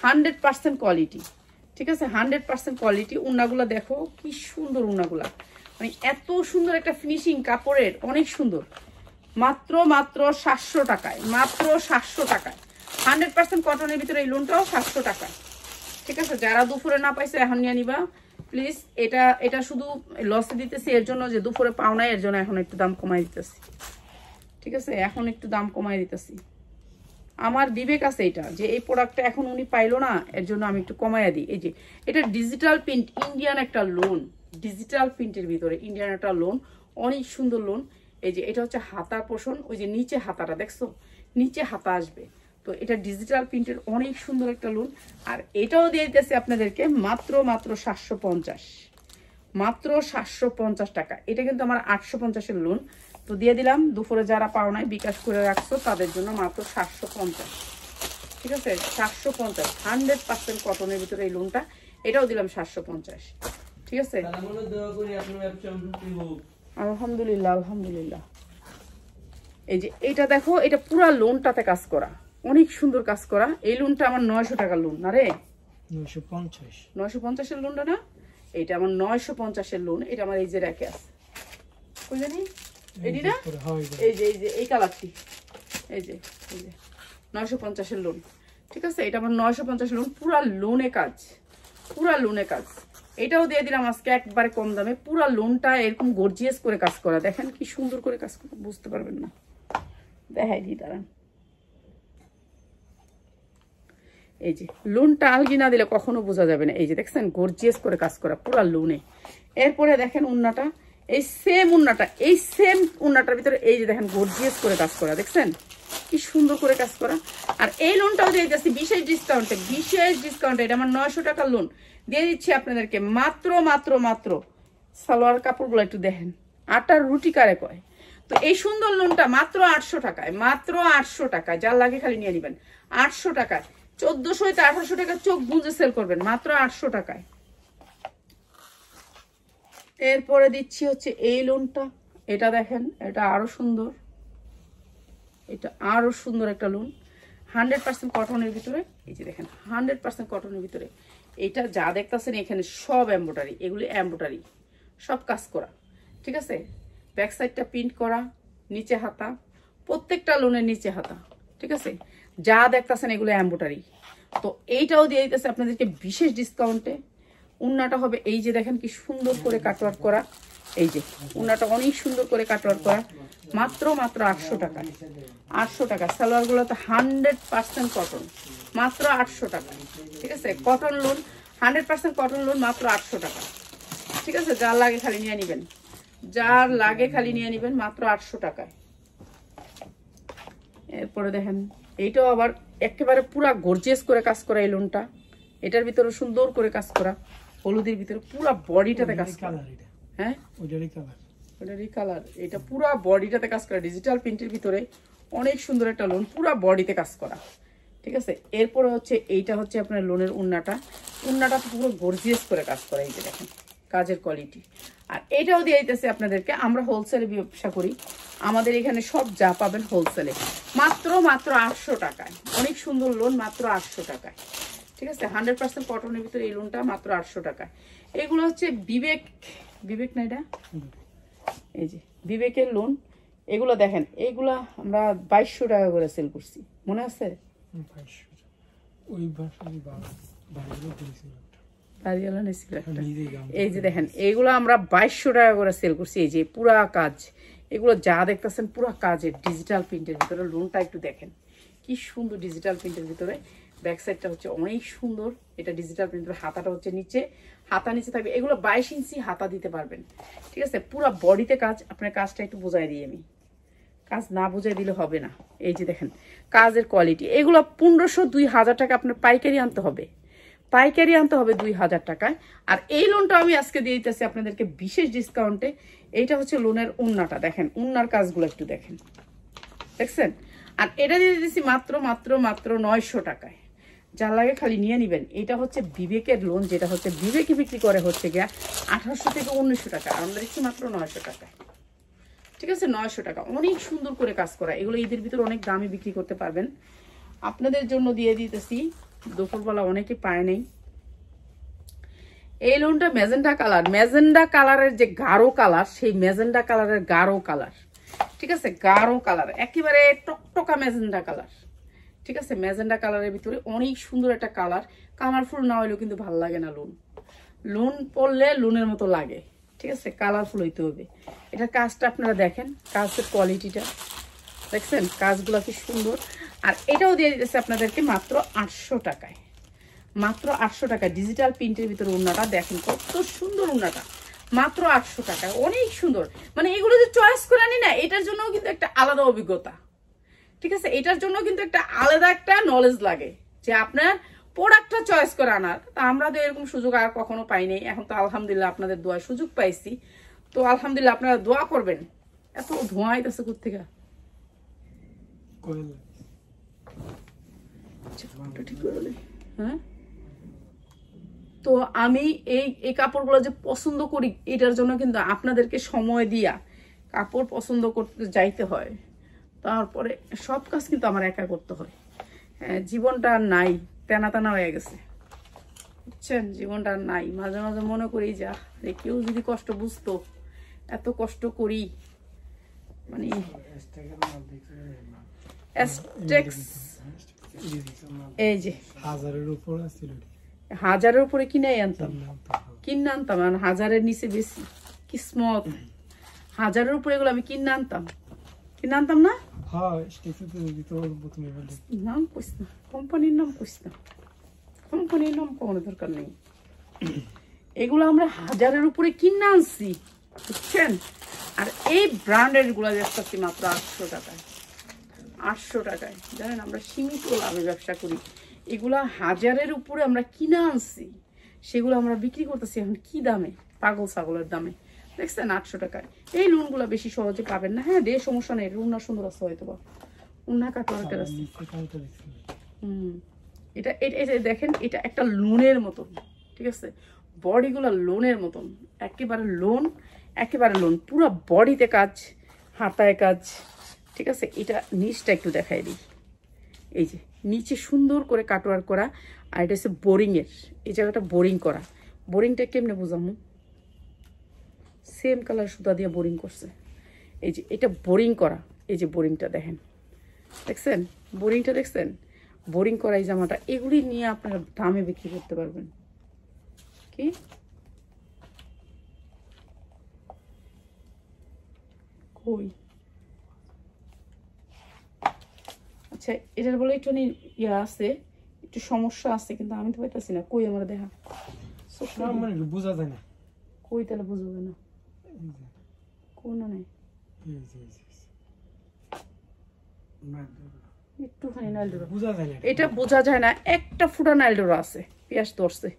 100% কোয়ালিটি, ঠিক আছে, 100% কোয়ালিটি। উন্নাগুলা দেখো কি সুন্দর, উন্নাগুলা মানে এত সুন্দর একটা ফিনিশিং কাপড়ের, অনেক সুন্দর, মাত্র 700 টাকায়, মাত্র 700 টাকায়। 100% কটনের ভিতরে এই লোনটাও 700 টাকা, ঠিক আছে। যারা দুপুরে না পাইছে এখন নিয়ে নিবা প্লিজ। এটা শুধু লসে দিতেছি এর জন্য যে দুপুরে পাও নাই, এর জন্য এখন একটু দাম কমাই দিতেছি, ঠিক আছে, এখন একটু দাম কমাই দিতেছি। আমার বিবেক আছে এটা যে এই প্রোডাক্টটা এখন উনি পাইলো না, এর জন্য আমি একটু কমাইয়া দিই। এই যে এটা ডিজিটাল প্রিন্ট, ইন্ডিয়ান একটা লোন, ডিজিটাল প্রিন্টের ভিতরে ইন্ডিয়ান একটা লোন, অনেক সুন্দর লোন। এই যে এটা হচ্ছে হাতা পোষণ, ওই যে নিচে হাতাটা দেখছো, নিচে হাতা আসবে। তো তো এটা ডিজিটাল প্রিন্টের অনেক সুন্দর একটা লোন। আর এটাও দিয়ে দিতেছে আপনাদেরকে মাত্র 750, মাত্র 750 টাকা। এটা কিন্তু আমার 850-এর লোন, তো দিয়ে দিলাম। দুপুরে যারা পাও নাই বিকাশ করে রাখছো তাদের জন্য মাত্র 750, ঠিক আছে? 750 100% কটনের ভিতরে এই লোনটা, এটাও দিলাম 750, ঠিক আছে? আলহামদুলিল্লাহ, আলহামদুলিল্লাহ। এই যে এটা দেখো, এটা পুরা লোনটাতে কাজ করা, অনেক সুন্দর কাজ করা। এই লোনটা আমার 900 টাকার লোন না রে, 950-এর লোনটা না, এটা আমার 950-এর লোন। এটা আমার এই যে রেখে আছে, কই জানি এডি না, এই যে এই কালারটি, এই যে 950-এর লোন, ঠিক আছে? এটা আমার 950 লোন, পুরা লোনে কাজ, পুরা লোনে কাজ। এটাও দিয়ে দিলাম আজকে একবারে কম দামে। পুরা লোনটা এরকম গর্জিয়াস করে কাজ করা, দেখেন কি সুন্দর করে কাজ করা, বুঝতে পারবেন না, দেখাই দিই দাঁড়ান। এই যে লোনটা আলগি না দিলে কখনো বোঝা যাবে না। এই যে দেখছেন গর্জিয়াস করে কাজ করা পুরা লোনে। এরপরে দেখেন উন্নাটা, এই সেম উন্নাটা, এই সেম উন্নাটার ভিতরে এই যে দেখেন গর্জিয়াস করে কাজ করা, দেখছেন কি সুন্দর করে কাজ করা। আর এই লোনটাও দিয়ে যাচ্ছি বিশেষ ডিসকাউন্টে, বিশেষ ডিসকাউন্টে। এটা আমার 900 টাকার লোন দিয়ে দিচ্ছি আপনাদেরকে মাত্র মাত্র মাত্র। সালোয়ার কাপড়গুলো একটু দেখেন, আটার রুটি কারে কয়। তো এই সুন্দর লোনটা মাত্র 800 টাকায়, মাত্র 800 টাকায়, যার লাগে খালি নিয়ে নেবেন। 800 টাকায় 1400 1800 টাকা চোখ বুঝে সেল করবেন, মাত্র 800 টাকায়। এরপরে দিচ্ছি হচ্ছে এই লোনটা, এটা দেখেন, এটা আরো সুন্দর, এটা আরো সুন্দর একটা লোন, 100% কটনের ভিতরে। এই যে দেখেন 100% কটনের ভিতরে। এটা যা দেখতেছেন এখানে সব এমব্রয়ডারি, এগুলি এমব্রয়ডারি, সব কাজ করা, ঠিক আছে? ব্যাক সাইডটা প্রিন্ট করা, নিচে হাতা, প্রত্যেকটা লোনের নিচে হাতা, ঠিক আছে? যা দেখতেছেন এগুলো এমব্রয়ডারি। তো এইটাও দিয়ে দিতেছে আপনাদেরকে বিশেষ ডিসকাউন্টে। উন্নাটা হবে এই যে দেখেন কি সুন্দর করে কাটওয়ার্ক করা, এই যে উন্নাটা অনেক সুন্দর করে কাটওয়ার্ক করা, মাত্র মাত্র 800 টাকা, 800 টাকা। সালোয়ারগুলো তো 100% কটন, মাত্র 800 টাকা, ঠিক আছে? কটন লোন, 100% কটন লোন, মাত্র 800 টাকা, ঠিক আছে? যার লাগে খালি নিয়ে নেবেন, যার লাগে খালি নিয়ে নেবেন, মাত্র 800 টাকায়। এরপরে দেখেন এইটাও আবার একেবারে পুরা গর্জিয়াস করে কাজ করা এই লোনটা। এটার ভিতরে সুন্দর করে কাজ করা, হলুদের ভিতরে পুরা বডিটাতে কাজ করা। হ্যাঁ, ওইটারই কালার। এটা পুরা বডিটাতে কাজ করা, ডিজিটাল প্রিন্টের ভিতরে অনেক সুন্দর একটা লোন, পুরা বডিতে কাজ করা, ঠিক আছে? এরপরে হচ্ছে এইটা হচ্ছে আপনার লোনের উন্নাটা, উন্নাটা পুরো গর্জিয়াস করে কাজ করা, এই যে দেখেন কাজের কোয়ালিটি। আর এটাও দিয়ে দিতেছে আপনাদেরকে, আমরা হোলসেলে ব্যবসা করি, আমাদের এখানে সব যা পাবেন হোলসেলে, মাত্র মাত্র 800 টাকায়। অনেক সুন্দর লোন, মাত্র 800 টাকায়, ঠিক আছে? 100% কটনের ভিতরে এই লোনটা মাত্র 800 টাকায়। এগুলো হচ্ছে বিবেক, বিবেক না এটা, এই যে বিবেকের লোন। এগুলো দেখেন, এগুলা আমরা 2200 টাকা করে সেল করছি, মনে আছে? এই যে দেখেন এইগুলো আমরা 2200 টাকা করে সেল করছি। এই যে পুরা কাজ, এগুলো যা দেখতেছেন পুরা কাজের ডিজিটাল প্রিন্টের ভিতরে। লোনটা একটু দেখেন কি সুন্দর ডিজিটাল প্রিন্টের ভিতরে। ব্যাক সাইডটা হচ্ছে অনেক সুন্দর, এটা ডিজিটাল প্রিন্টের। হাতাটা হচ্ছে নিচে, হাতা নিচে থাকবে। এগুলো 22 ইঞ্চি হাতা দিতে পারবেন, ঠিক আছে? পুরা বডিতে কাজ। আপনার কাজটা একটু বোঝাই দিই আমি, কাজ না বুঝাই দিলে হবে না। এই যে দেখেন কাজের কোয়ালিটি। এগুলো 1500 2000 টাকা আপনার পাইকারি আনতে হবে, পাইকারি আনতে হবে 2000 টাকায়। আর এই লোনটা আমি আজকে দিয়ে দিতেছি আপনাদেরকে বিশেষ ডিসকাউন্টে। এইটা হচ্ছে লোনের উন্নাটা, দেখেন উন্নার কাজগুলো একটু দেখেন, দেখছেন? আর এটা দিয়ে দিতেছি মাত্র মাত্র মাত্র 900 টাকায়, যার লাগে খালি নিয়ে নেবেন। এটা হচ্ছে বিবেকের লোন, যেটা হচ্ছে বিবেকে বিক্রি করে হচ্ছে গিয়া 1800 থেকে 1900 টাকা, আমরা দিচ্ছি মাত্র 900 টাকায়, ঠিক আছে? 900 টাকা। অনেক সুন্দর করে কাজ করা, এগুলো ঈদের ভিতরে অনেক দামে বিক্রি করতে পারবেন। আপনাদের জন্য দিয়ে দিতেছি, দুপুরবেলা অনেকে পায় নেই। এই লোনটা ম্যাজেন্ডা কালার, ম্যাজেন্ডা কালারের যে গাঢ় কালার, সেই ম্যাজেন্ডা কালারের গাঢ় কালার, ঠিক আছে? গাঢ় কালার, একেবারে টকটকা ম্যাজেন্ডা কালার, ঠিক আছে? ম্যাজেন্ডা কালারের ভিতরে অনেক সুন্দর একটা কালার। কালারফুল না হলেও কিন্তু ভালো লাগে না লোন, লোন পড়লে লোনের মতো লাগে, ঠিক আছে? কালারফুল হইতে হবে। এটার কাজটা আপনারা দেখেন, কাজের কোয়ালিটিটা দেখছেন, কাজগুলো কি সুন্দর। আর এটাও দিয়ে দিতেছে আপনাদেরকে মাত্র 800 টাকায়, মাত্র 800 টাকায়। ডিজিটাল প্রিন্টের ভিতরে উন্নাটা দেখেন কত সুন্দর, উন্নাটা মাত্র 800 টাকায়, অনেক সুন্দর। মানে এগুলো যে চয়েস করে আনি না, এটার জন্য কিন্তু একটা আলাদা অভিজ্ঞতা, ঠিক আছে, এটার জন্য কিন্তু একটা আলাদা একটা নলেজ লাগে যে আপনার প্রোডাক্টটা চয়েস করে আনার। তা আমরা তো এরকম সুযোগ আর কখনো পাই নাই, এখন তো আলহামদুলিল্লাহ আপনাদের দোয়া সুযোগ পাইছি। তো আলহামদুলিল্লাহ আপনারা দোয়া করবেন। এত ধোঁয়া হইতেছে কোথেকে? হ্যাঁ, তো আমি এই কাপড়গুলো যে পছন্দ করি এটার জন্য কিন্তু আপনাদেরকে সময় দিয়া কাপড় পছন্দ করতে যাইতে হয়, তারপরে সব কাজ কিন্তু আমার একা করতে হয়। হ্যাঁ, জীবনটা আর নাই, টানা টানা হয়ে গেছে বুঝছেন, জীবনটা আর নাই। মাঝে মাঝে মনে করি যা কেউ যদি কষ্ট বুঝতো, এত কষ্ট করি। মানে এই যে হাজারের উপরে কিনে আনতাম, কিনে আনতাম, আর হাজারের নিচে বেশি কিসমত। হাজারের উপরে এগুলো আমি কিনে আনতাম না। নাম কইস না, কোম্পানির নাম কইস না, কোম্পানির নাম কোনো দরকার নেই। এগুলো আমরা হাজারের উপরে কিনে আনছি বুঝছেন। আর এই ব্র্যান্ডের গুলা দেখতেছি মাত্র 800 টাকায়। 800 টাকায় জানেন, আমরা সীমিত লাভে ব্যবসা করি। এগুলা হাজারের উপরে আমরা কিনে আনছি, সেগুলো আমরা বিক্রি করতেছি এখন কি দামে? পাগল ছাগলের দামে। দেখছেন 800 টাকায়। এই লোনগুলা বেশি সহজে পাবেন না। হ্যাঁ, দিয়ে সমস্যা নেই, উন্না সুন্দর আছে হয়তো বা উন্না কাটোয়ার আছে। এটা এটা দেখেন, এটা একটা লোনের মতন, ঠিক আছে, বডিগুলো লোনের মতন, একেবারে লোন, একেবারে লোন, পুরো বডিতে কাজ, হাতায় কাজ, ঠিক আছে। এটা নিচটা একটু দেখাই দিই। এই যে নিচে সুন্দর করে কাটওয়ার করা, আর এটা হচ্ছে বোরিংয়ের, এই জায়গাটা বোরিং করা। বোরিংটা কেমনে বুঝামু? সেম কালার সুতা দিয়ে বোরিং করছে। এই যে এটা বোরিং করা, এই যে বোরিংটা দেখেন, দেখছেন বোরিংটা, দেখছেন বোরিং করা এই জামাটা। এগুলি নিয়ে আপনারা দামে বিক্রি করতে পারবেন। কি কই? আচ্ছা, এটার বলে একটু ইয়া আছে, একটু সমস্যা আছে, কিন্তু আমি তো পাইতেছি না। কই আমার দেখা বোঝা যায় না। কই তাহলে বুঝবে না কোন নেই, একটুখানি নাইলডোরা বোঝা যায় না। এটা বোঝা যায় না, একটা ফুটা নাইলডোরা আছে, পেঁয়াজ ধরছে,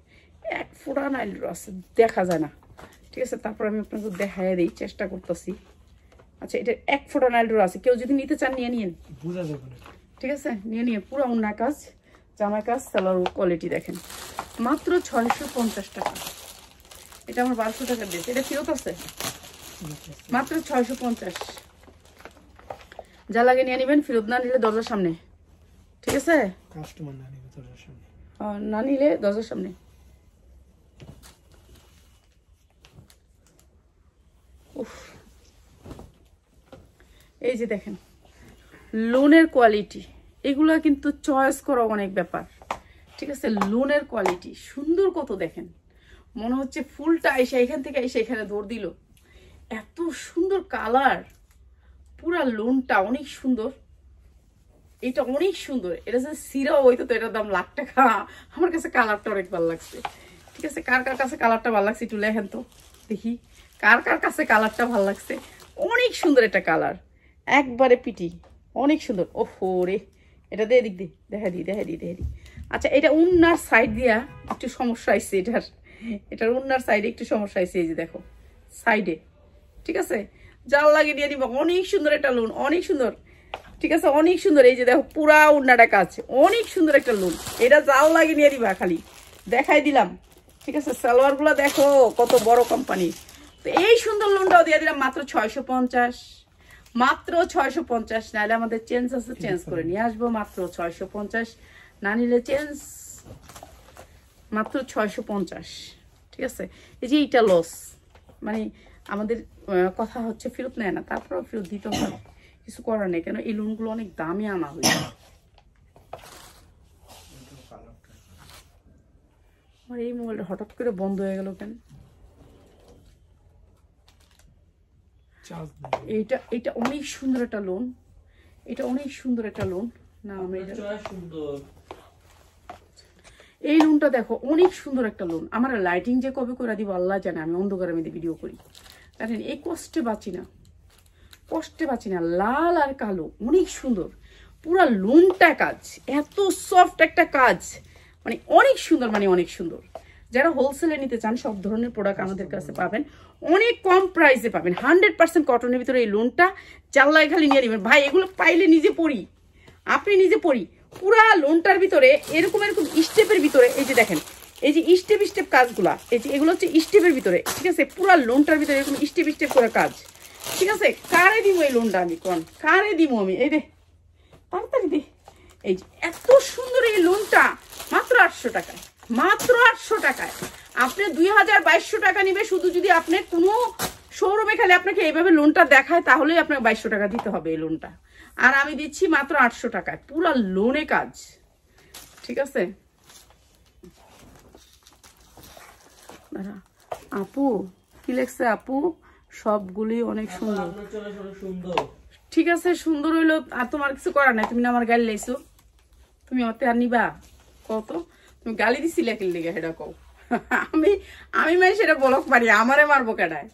এক ফুটা নাইলডোরা আছে, দেখা যায় না। ঠিক আছে, তারপর আমি আপনাকে দেখাই দিই, চেষ্টা করতেছি। আচ্ছা, এটা এক ফুটা নাইলডোরা আছে, কেউ যদি নিতে চান নিয়ে নিন, বোঝা যাবে না। ঠিক আছে, নিয়ে পুরো উন্না কাজ, জামা কাজ, সালোয়ার কোয়ালিটি দেখেন, মাত্র 650 টাকা। এটা আমার 1200 টাকা দিয়েছে, এটা ফেরত আছে, মাত্র 650। যা লাগে নিয়ে নিবেন, ফেরত না নিলে দরজার সামনে। ঠিক আছে, কাস্টমার না নিলে দরজার সামনে, না নিলে দরজার সামনে। উফ, এই যে দেখেন লোনের কোয়ালিটি, এগুলা কিন্তু চয়েস করা অনেক ব্যাপার। ঠিক আছে, লোনের কোয়ালিটি সুন্দর কত দেখেন, মনে হচ্ছে ফুলটা এসে এখান থেকে এসে এখানে দৌড় দিল, এত সুন্দর কালার, পুরা লোনটা অনেক সুন্দর। এটা অনেক সুন্দর, এটা যে সিরাও হইতো তো এটার দাম লাখ টাকা। আমার কাছে কালারটা অনেক ভালো লাগছে। ঠিক আছে, কার কার কাছে কালারটা ভালো লাগছে একটু লেখেন তো দেখি, কার কার কাছে কালারটা ভালো লাগছে। অনেক সুন্দর একটা কালার, একবারে পিটি, অনেক সুন্দর। ওহো রে, এটা দিয়ে দিক দিই, দেখা দিই। আচ্ছা, এটা উন্নার সাইড দিয়া একটু সমস্যা আসছে, এটার উন্নার সাইডে একটু সমস্যা আসছে। এই যে দেখো সাইডে, ঠিক আছে, জাল লাগিয়ে দিয়ে দিবা। অনেক সুন্দর একটা লোন, অনেক সুন্দর। ঠিক আছে, অনেক সুন্দর। এই যে দেখো পুরা উন্নাটা কাজ, অনেক সুন্দর একটা লোন। এটা জাল লাগিয়ে নিয়ে দিবা, খালি দেখাই দিলাম। ঠিক আছে, সালোয়ার গুলা দেখো কত বড় কোম্পানি। তো এই সুন্দর লোনটাও দিয়ে দিলাম মাত্র 650, মাত্র 650। নাহলে আমাদের চেঞ্জ আছে, চেঞ্জ করে নিয়ে আসবো। মাত্র 650, না নিলে চেঞ্জ, মাত্র 650। ঠিক আছে, এই যে এইটা লস, মানে আমাদের কথা হচ্ছে ফেরত নেয় না, তারপরেও ফেরত দিতে হবে, কিছু করার নেই। কেন এই লোনগুলো অনেক দামি আনা হয়েছে। আমার এই মোবাইলটা হঠাৎ করে বন্ধ হয়ে গেল কেন? এটা অনেক সুন্দর একটা লোন, এটা অনেক সুন্দর একটা লোন। না আমি এই লোনটা দেখো, অনেক সুন্দর একটা লোন। আমার লাইটিং যে কবে করে দিব আল্লাহ জানে, আমি অন্ধকারের মধ্যে ভিডিও করি, জানেন এই কষ্টে বাঁচি না, লাল আর কালো, অনেক সুন্দর। পুরা লোনটা কাজ, এত সফট একটা কাজ, মানে অনেক সুন্দর, মানে অনেক সুন্দর। যারা হোলসেলে নিতে চান সব ধরনের প্রোডাক্ট আমাদের কাছে পাবেন, অনেক কম প্রাইসে পাবেন। 100% কটনের ভিতরে এই লোনটা, চাল্লায় খালি নিয়ে নেবেন ভাই। এগুলো পাইলে নিজে পরি, আপনি নিজে পরি। পুরা লোনটার ভিতরে এরকম এরকম স্টেপের ভিতরে, এই যে দেখেন, এই যে স্টেপ স্টেপ কাজগুলা, এই যে এগুলো হচ্ছে স্টেপের ভিতরে, ঠিক আছে? পুরা লোনটার ভিতরে এরকম স্টেপ স্টেপ করে কাজ, ঠিক আছে? কারে দিব এই লোনটা আমি, কোন কারে দিব আমি? এই দে তাড়াতাড়ি দে। এই যে এত সুন্দর এই লোনটা মাত্র 800 টাকায়, মাত্র 800 টাকায়। আপনি 2200 টাকা নিবে শুধু যদি আপনি কোনো শোরুমে খালি আপনাকে এইভাবে লোনটা দেখায়, তাহলেই আপনাকে 2200 টাকা দিতে হবে এই লোনটা। আর আমি দিচ্ছি মাত্র 800 টাকায়, পুরো লোনে কাজ, ঠিক আছে? আপু কি লেখছে? আপু সবগুলি অনেক সুন্দর, ঠিক আছে? সুন্দর হইলো, আর তোমার কিছু করার নাই। তুমি না আমার গালি লাইছো, তুমি অতে আর নিবা কত? তুমি গালি দিছি লেখের লেগে, সেটা কও। আমি মাই সেটা বলক পারি, আমারে মারবো কেডায়,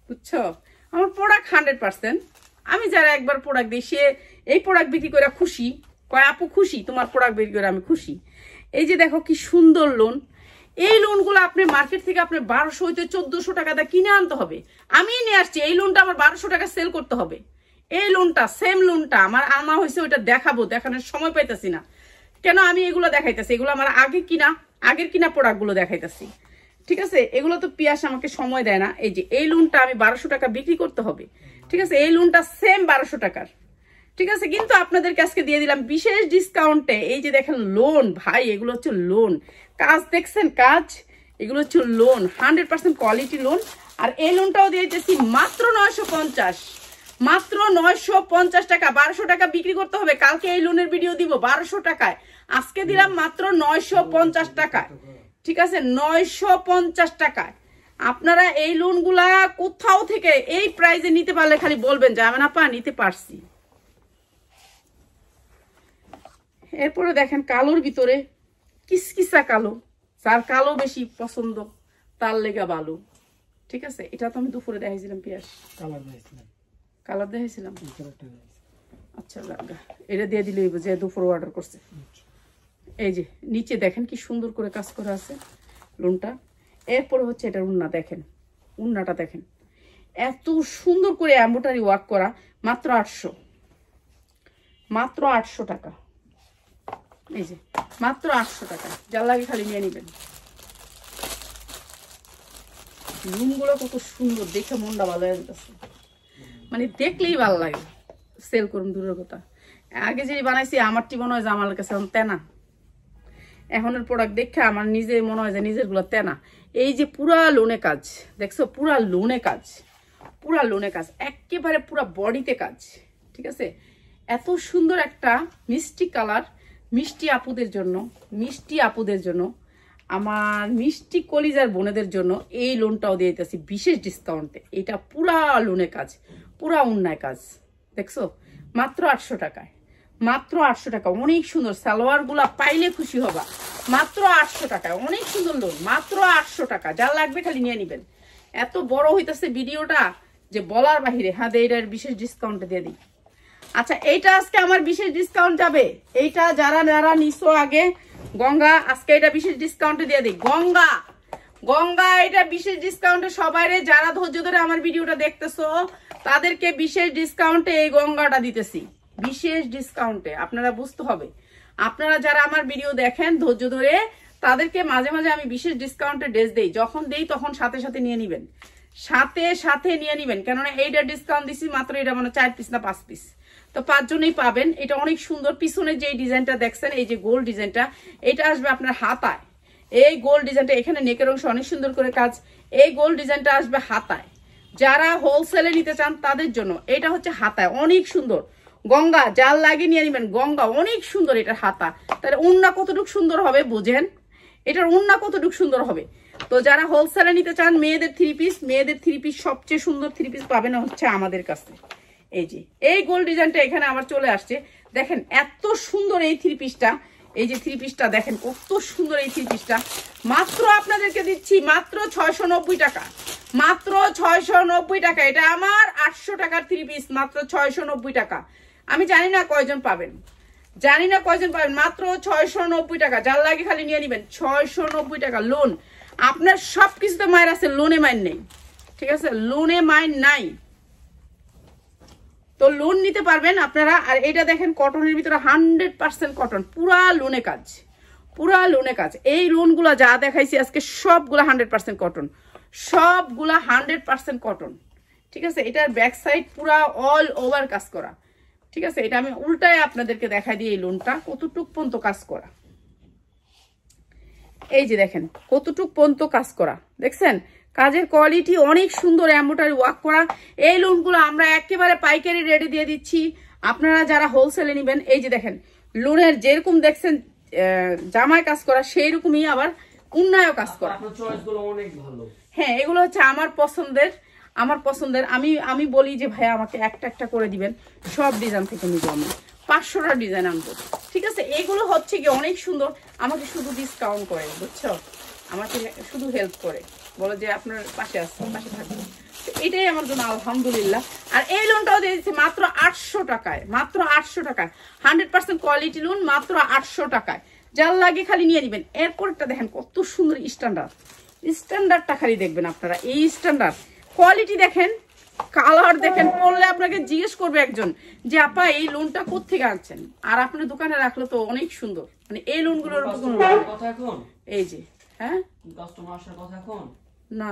বুঝছো? আমার প্রোডাক্ট 100%। আমি যারা একবার প্রোডাক্ট দিই, সে এই প্রোডাক্ট বিক্রি করে খুশি, কয় আপু খুশি, তোমার প্রোডাক্ট বিক্রি করে আমি খুশি। এই যে দেখো কি সুন্দর লোন। এই লোনগুলো আপনি মার্কেট থেকে আপনি 1200 হইতে 1400 টাকা দিয়ে কিনে আনতে হবে। আমি নিয়ে আসছি এই লোনটা, আমার 1200 টাকা সেল করতে হবে। এই লোনটা, সেম লোনটা আমার আনা হয়েছে, ওইটা দেখাবো, দেখানোর সময় পাইতেছি না। কেন আমি এগুলো দেখাইতেছি? এগুলো আমার আগের কিনা প্রোডাক্ট গুলো দেখাইতেছি, ঠিক আছে? এগুলো তো পিয়াস আমাকে সময় দেয় না। এই যে এই লোনটা আমি 1200 টাকা বিক্রি করতে হবে, ঠিক আছে? এই লোনটা সেম 1200 টাকার, ঠিক আছে? কিন্তু আপনাদেরকে আজকে দিয়ে দিলাম বিশেষ ডিসকাউন্টে। এই যে দেখেন লোন ভাই, এগুলো হচ্ছে লোন কাজ, দেখছেন কাজ? এগুলো হচ্ছে লোন, 100% কোয়ালিটি লোন। আর এই লোনটাও দিয়ে দিতেছি মাত্র 950, মাত্র 950 টাকা। 1200 টাকা বিক্রি করতে হবে, কালকে এই লোনের ভিডিও দিব 1200 টাকায়, আজকে দিলাম মাত্র 950 টাকায়, ঠিক আছে? 950 টাকায় আপনারা এই লোনগুলা কোথাও থেকে এই প্রাইজে নিতে পারলে খালি বলবেন যে আমি না পা নিতে পারছি। এরপরে দেখেন কালোর ভিতরে কিসকিসা কালো, যার কালো বেশি পছন্দ তার লেগা ভালো, ঠিক আছে? এটা তো আমি দুপুরে দেখাইছিলাম, পিয়াস কালার দেখাইছিলাম। আচ্ছা লাগা, এটা দিয়ে দিলে যে দুপুরে অর্ডার করছে। এই যে নিচে দেখেন কি সুন্দর করে কাজ করা আছে লোনটা। এরপরে হচ্ছে এটার উন্না, দেখেন উন্নাটা দেখেন, এত সুন্দর করে এমব্রয়ডারি ওয়ার্ক করা, মাত্র 800, মাত্র 800 টাকা। এই যে মাত্র 800 টাকা, যার লাগে খালি নিয়ে নিবেন। লুমগুলো কত সুন্দর, দেখে মনটা ভালো হয়ে যাচ্ছে, মানে দেখলেই ভালো লাগে। সেল করুন দূরের কথা, আগে যে বানাইছি আমারটি মনে হয় যে আমার কাছে তেনা, এখনের প্রোডাক্ট দেখে আমার নিজে মনে হয় যে নিজের গুলো তেনা। এই যে পুরা লোনে কাজ দেখছো, পুরা লোনে কাজ, পুরা লোনে কাজ, একেবারে পুরা বডিতে কাজ, ঠিক আছে? এত সুন্দর একটা মিষ্টি কালার, মিষ্টি আপুদের জন্য, মিষ্টি আপুদের জন্য, আমার মিষ্টি কলিজার বোনেদের জন্য এই লোনটাও দিয়ে দিতেছি বিশেষ ডিসকাউন্টে। এটা পুরা লোনে কাজ, পুরা উন্নয় কাজ, দেখছো? মাত্র 800 টাকায়, মাত্র 800 টাকা। অনেক সুন্দর, সালোয়ার গুলা পাইলে খুশি হবা। মাত্র 800 টাকায় অনেক সুন্দর লোন, মাত্র 800 টাকা। যার লাগবে খালি নিয়ে নিবেন। এত বড় হইতেছে ভিডিওটা যে বলার বাহিরে। হ্যাঁ, এইটার বিশেষ ডিসকাউন্টে দিয়ে দিই। আচ্ছা, এইটা আজকে আমার বিশেষ ডিসকাউন্ট যাবে। এইটা যারা নিছো আগে গঙ্গা, আজকে এটা বিশেষ ডিসকাউন্টে দিয়ে দিই। গঙ্গা এটা বিশেষ ডিসকাউন্টে সবাইরে, যারা ধৈর্য ধরে আমার ভিডিওটা দেখতেছো তাদেরকে বিশেষ ডিসকাউন্টে এই গঙ্গাটা দিতেছি, বিশেষ ডিসকাউন্টে। আপনারা বুঝতে হবে, আপনারা যারা আমার ভিডিও দেখেন ধৈর্য ধরে, তাদেরকে মাঝে মাঝে আমি বিশেষ ডিসকাউন্টে ড্রেস দেই। যখন দেই তখন সাথে সাথে নিয়ে নিবেন, সাথে সাথে নিয়ে নিবেন। কেননা এইটা ডিসকাউন্ট দিছি মাত্র, এটা মানে 4 পিস না 5 পিস, তো 5 জনেই পাবেন। এটা অনেক সুন্দর। পিছনে যে ডিজাইনটা দেখছেন, এই যে গোল ডিজাইনটা, এটা আসবে আপনার হাতায়। এই গোল ডিজাইনটা, এখানে নেকের অংশ অনেক সুন্দর করে কাজ। এই গোল ডিজাইনটা আসবে হাতায়। যারা হোলসেলে নিতে চান তাদের জন্য এটা হচ্ছে হাতায়, অনেক সুন্দর। গঙ্গা জাল লাগিয়ে নিয়ে নিবেন। গঙ্গা অনেক সুন্দর এটার হাতা। তাহলে উন্না কতটুকু সুন্দর হবে বুঝেন, এটার উন্না কতটুকু সুন্দর হবে। তো যারা হোলসেলে নিতে চান, মেয়েদের 3 পিস, মেয়েদের 3 পিস সবচেয়ে সুন্দর 3 পিস পাবেন হচ্ছে আমাদের কাছে। এই যে এই গোল ডিজাইনটা এখানে আমার চলে আসছে, দেখেন এত সুন্দর এই 3 পিসটা। এই যে 3 পিসটা দেখেন কত সুন্দর এই 3 পিসটা। মাত্র আপনাদেরকে দিচ্ছি মাত্র 690 টাকা, মাত্র 690 টাকা। এটা আমার 800 টাকার 3 পিস, মাত্র 690 টাকা। আমি জানি না কয়জন পাবেন, মাত্র 690 টাকা। যার লাগে খালি নিয়ে নিবেন, 690 টাকা লোন। আপনার সবকিছুতে মাইর আছে, লোনে মাইন নেই, ঠিক আছে, লোনে মাইন নাই, তো লোন নিতে পারবেন আপনারা। আর এটা দেখেন কটনের ভিতরে 100% কটন, পুরা লোনে কাজ, পুরা লোনে কাজ। এই লোনগুলা যা দেখাইছি আজকে সবগুলা 100% কটন, সবগুলা 100% কটন, ঠিক আছে। এটার ব্যাক সাইড পুরা অল ওভার কাজ করা, ঠিক আছে। এটা আমি উল্টায় আপনাদেরকে দেখাই দিই এই লোনটা কতটুক পর্যন্ত কাজ করা। এই যে দেখেন কতটুক পর্যন্ত কাজ করা, দেখছেন কাজের কোয়ালিটি অনেক সুন্দর, এমব্রয়ডারি ওয়ার্ক করা। এই লোনগুলো আমরা একেবারে পাইকারি রেটে দিয়ে দিচ্ছি, আপনারা যারা হোলসেলে নেবেন। এই যে দেখেন লোনের যেরকম দেখছেন জামায় কাজ করা, সেই রকমই আবার উন্নয়ও কাজ করা। হ্যাঁ, এগুলো হচ্ছে আমার পছন্দের। আমি বলি যে ভাই আমাকে একটা একটা করে দিবেন, সব ডিজাইন থেকে নিবো, আমি 500টা ডিজাইন আনবো, ঠিক আছে। এগুলো হচ্ছে কি অনেক সুন্দর, আমাকে শুধু ডিসকাউন্ট করে, বুঝছো, আমাকে শুধু হেল্প করে, বলে যে আপনার পাশে থাকবে, এটাই আমার জন্য আলহামদুলিল্লাহ। আর এই লোনটাও দিয়ে দিচ্ছি মাত্র 800 টাকায়, মাত্র 800 টাকায়, 100% কোয়ালিটি লোন, মাত্র 800 টাকায়। যার লাগে খালি নিয়ে নিবেন। এরপরটা দেখেন কত সুন্দর স্ট্যান্ডার্ডটা খালি দেখবেন আপনারা, এই স্ট্যান্ডার্ড কোয়ালিটি দেখেন, কালার দেখেন, পড়লে আপনাকে জিজ্ঞেস করবে একজন যে আপা এই লোনটা কোত্থেকে আনছেন, আর আপনার দোকানে রাখলে তো অনেক সুন্দর। মানে এই লোনগুলোর কথা এখন এই যে, হ্যাঁ কাস্টমার আসার কথা এখন না,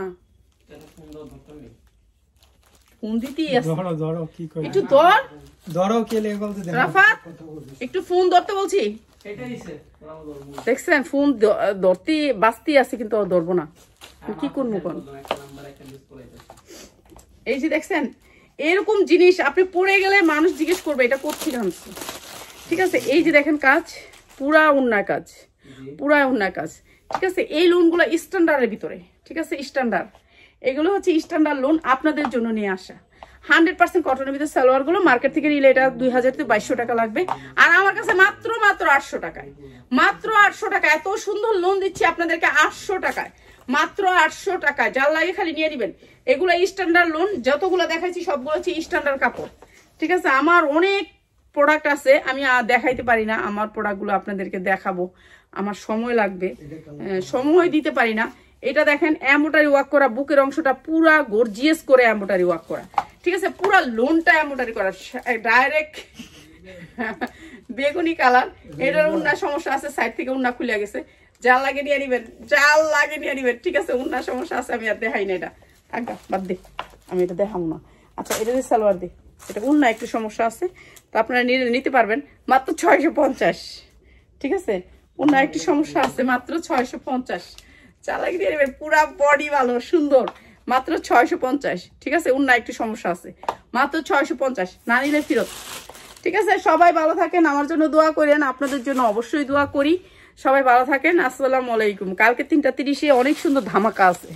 ফোন দিতেই আছে, ধরো কি করে একটু ধরো কে লেগে বলতে দেন, রাফাত একটু ফোন ধরতে বলছি। দেখছেন ফোন ধরতে বাঁচতে আছে, কিন্তু ধরবো না, কি করবো কোন। এই যে দেখছেন এরকম জিনিস আপনি পড়ে গেলে মানুষ জিজ্ঞেস করবে এটা কোত্থেকে আনছে, ঠিক আছে। এই যে দেখেন কাজ, পুরা উন্নয় কাজ, ঠিক আছে। এই লোনগুলো স্ট্যান্ডার্ডের ভিতরে, ঠিক আছে, স্ট্যান্ডার্ড। এগুলো হচ্ছে স্ট্যান্ডার্ড লোন আপনাদের জন্য নিয়ে আসা, 100% কটনের ভিতরে। সালোয়ার গুলো মার্কেট থেকে নিলে এটা 2000 থেকে 2200 টাকা লাগবে, আর আমার কাছে মাত্র 800 টাকায়, মাত্র 800 টাকা। এত সুন্দর লোন দিচ্ছি আপনাদেরকে 800 টাকায়, মাত্র 800 টাকায়। যার লাগে খালি নিয়ে নিবেন। এগুলো স্ট্যান্ডার্ড লোন, যতগুলো দেখাইছি সবগুলো হচ্ছে স্ট্যান্ডার্ড কাপড়, ঠিক আছে। আমার অনেক প্রোডাক্ট আছে, আমি দেখাইতে পারি না, আমার প্রোডাক্টগুলো আপনাদেরকে দেখাবো, আমার সময় লাগবে, সময় দিতে পারি না। এটা দেখেন এমব্রয়ডারি ওয়ার্ক করা, বুকের অংশটা পুরা গর্জিয়াস করে এমব্রয়ডারি ওয়ার্ক করা, ঠিক আছে। পুরা লোনটা এমব্রয়ডারি করা, ডাইরেক্ট বেগুনি কালার। এটার উন্না সমস্যা আছে, সাইড থেকে উন্না খুলে গেছে, জাল লাগে নিয়ে নিবেন, ঠিক আছে। উন্না সমস্যা আছে, আমি আর দেখাই না, এটা থাকা বাদ দে, আমি এটা দেখাবো না। আচ্ছা, এটা দিয়ে সালোয়ার দিই, এটা উন্না একটু সমস্যা আছে, তো আপনারা নিতে পারবেন মাত্র 650, ঠিক আছে। উন্না একটু সমস্যা আছে, মাত্র 650, চালাকি দিয়ে নেবেন, পুরা বডি ভালো সুন্দর, মাত্র 650, ঠিক আছে। উন্না একটু সমস্যা আছে, মাত্র 650, না নিলে ফেরত, ঠিক আছে। সবাই ভালো থাকেন, আমার জন্য দোয়া করেন, আপনাদের জন্য অবশ্যই দোয়া করি। সবাই ভালো থাকেন, আসসালামু আলাইকুম। কালকে 3টা 30-এ অনেক সুন্দর ধামাকা আছে।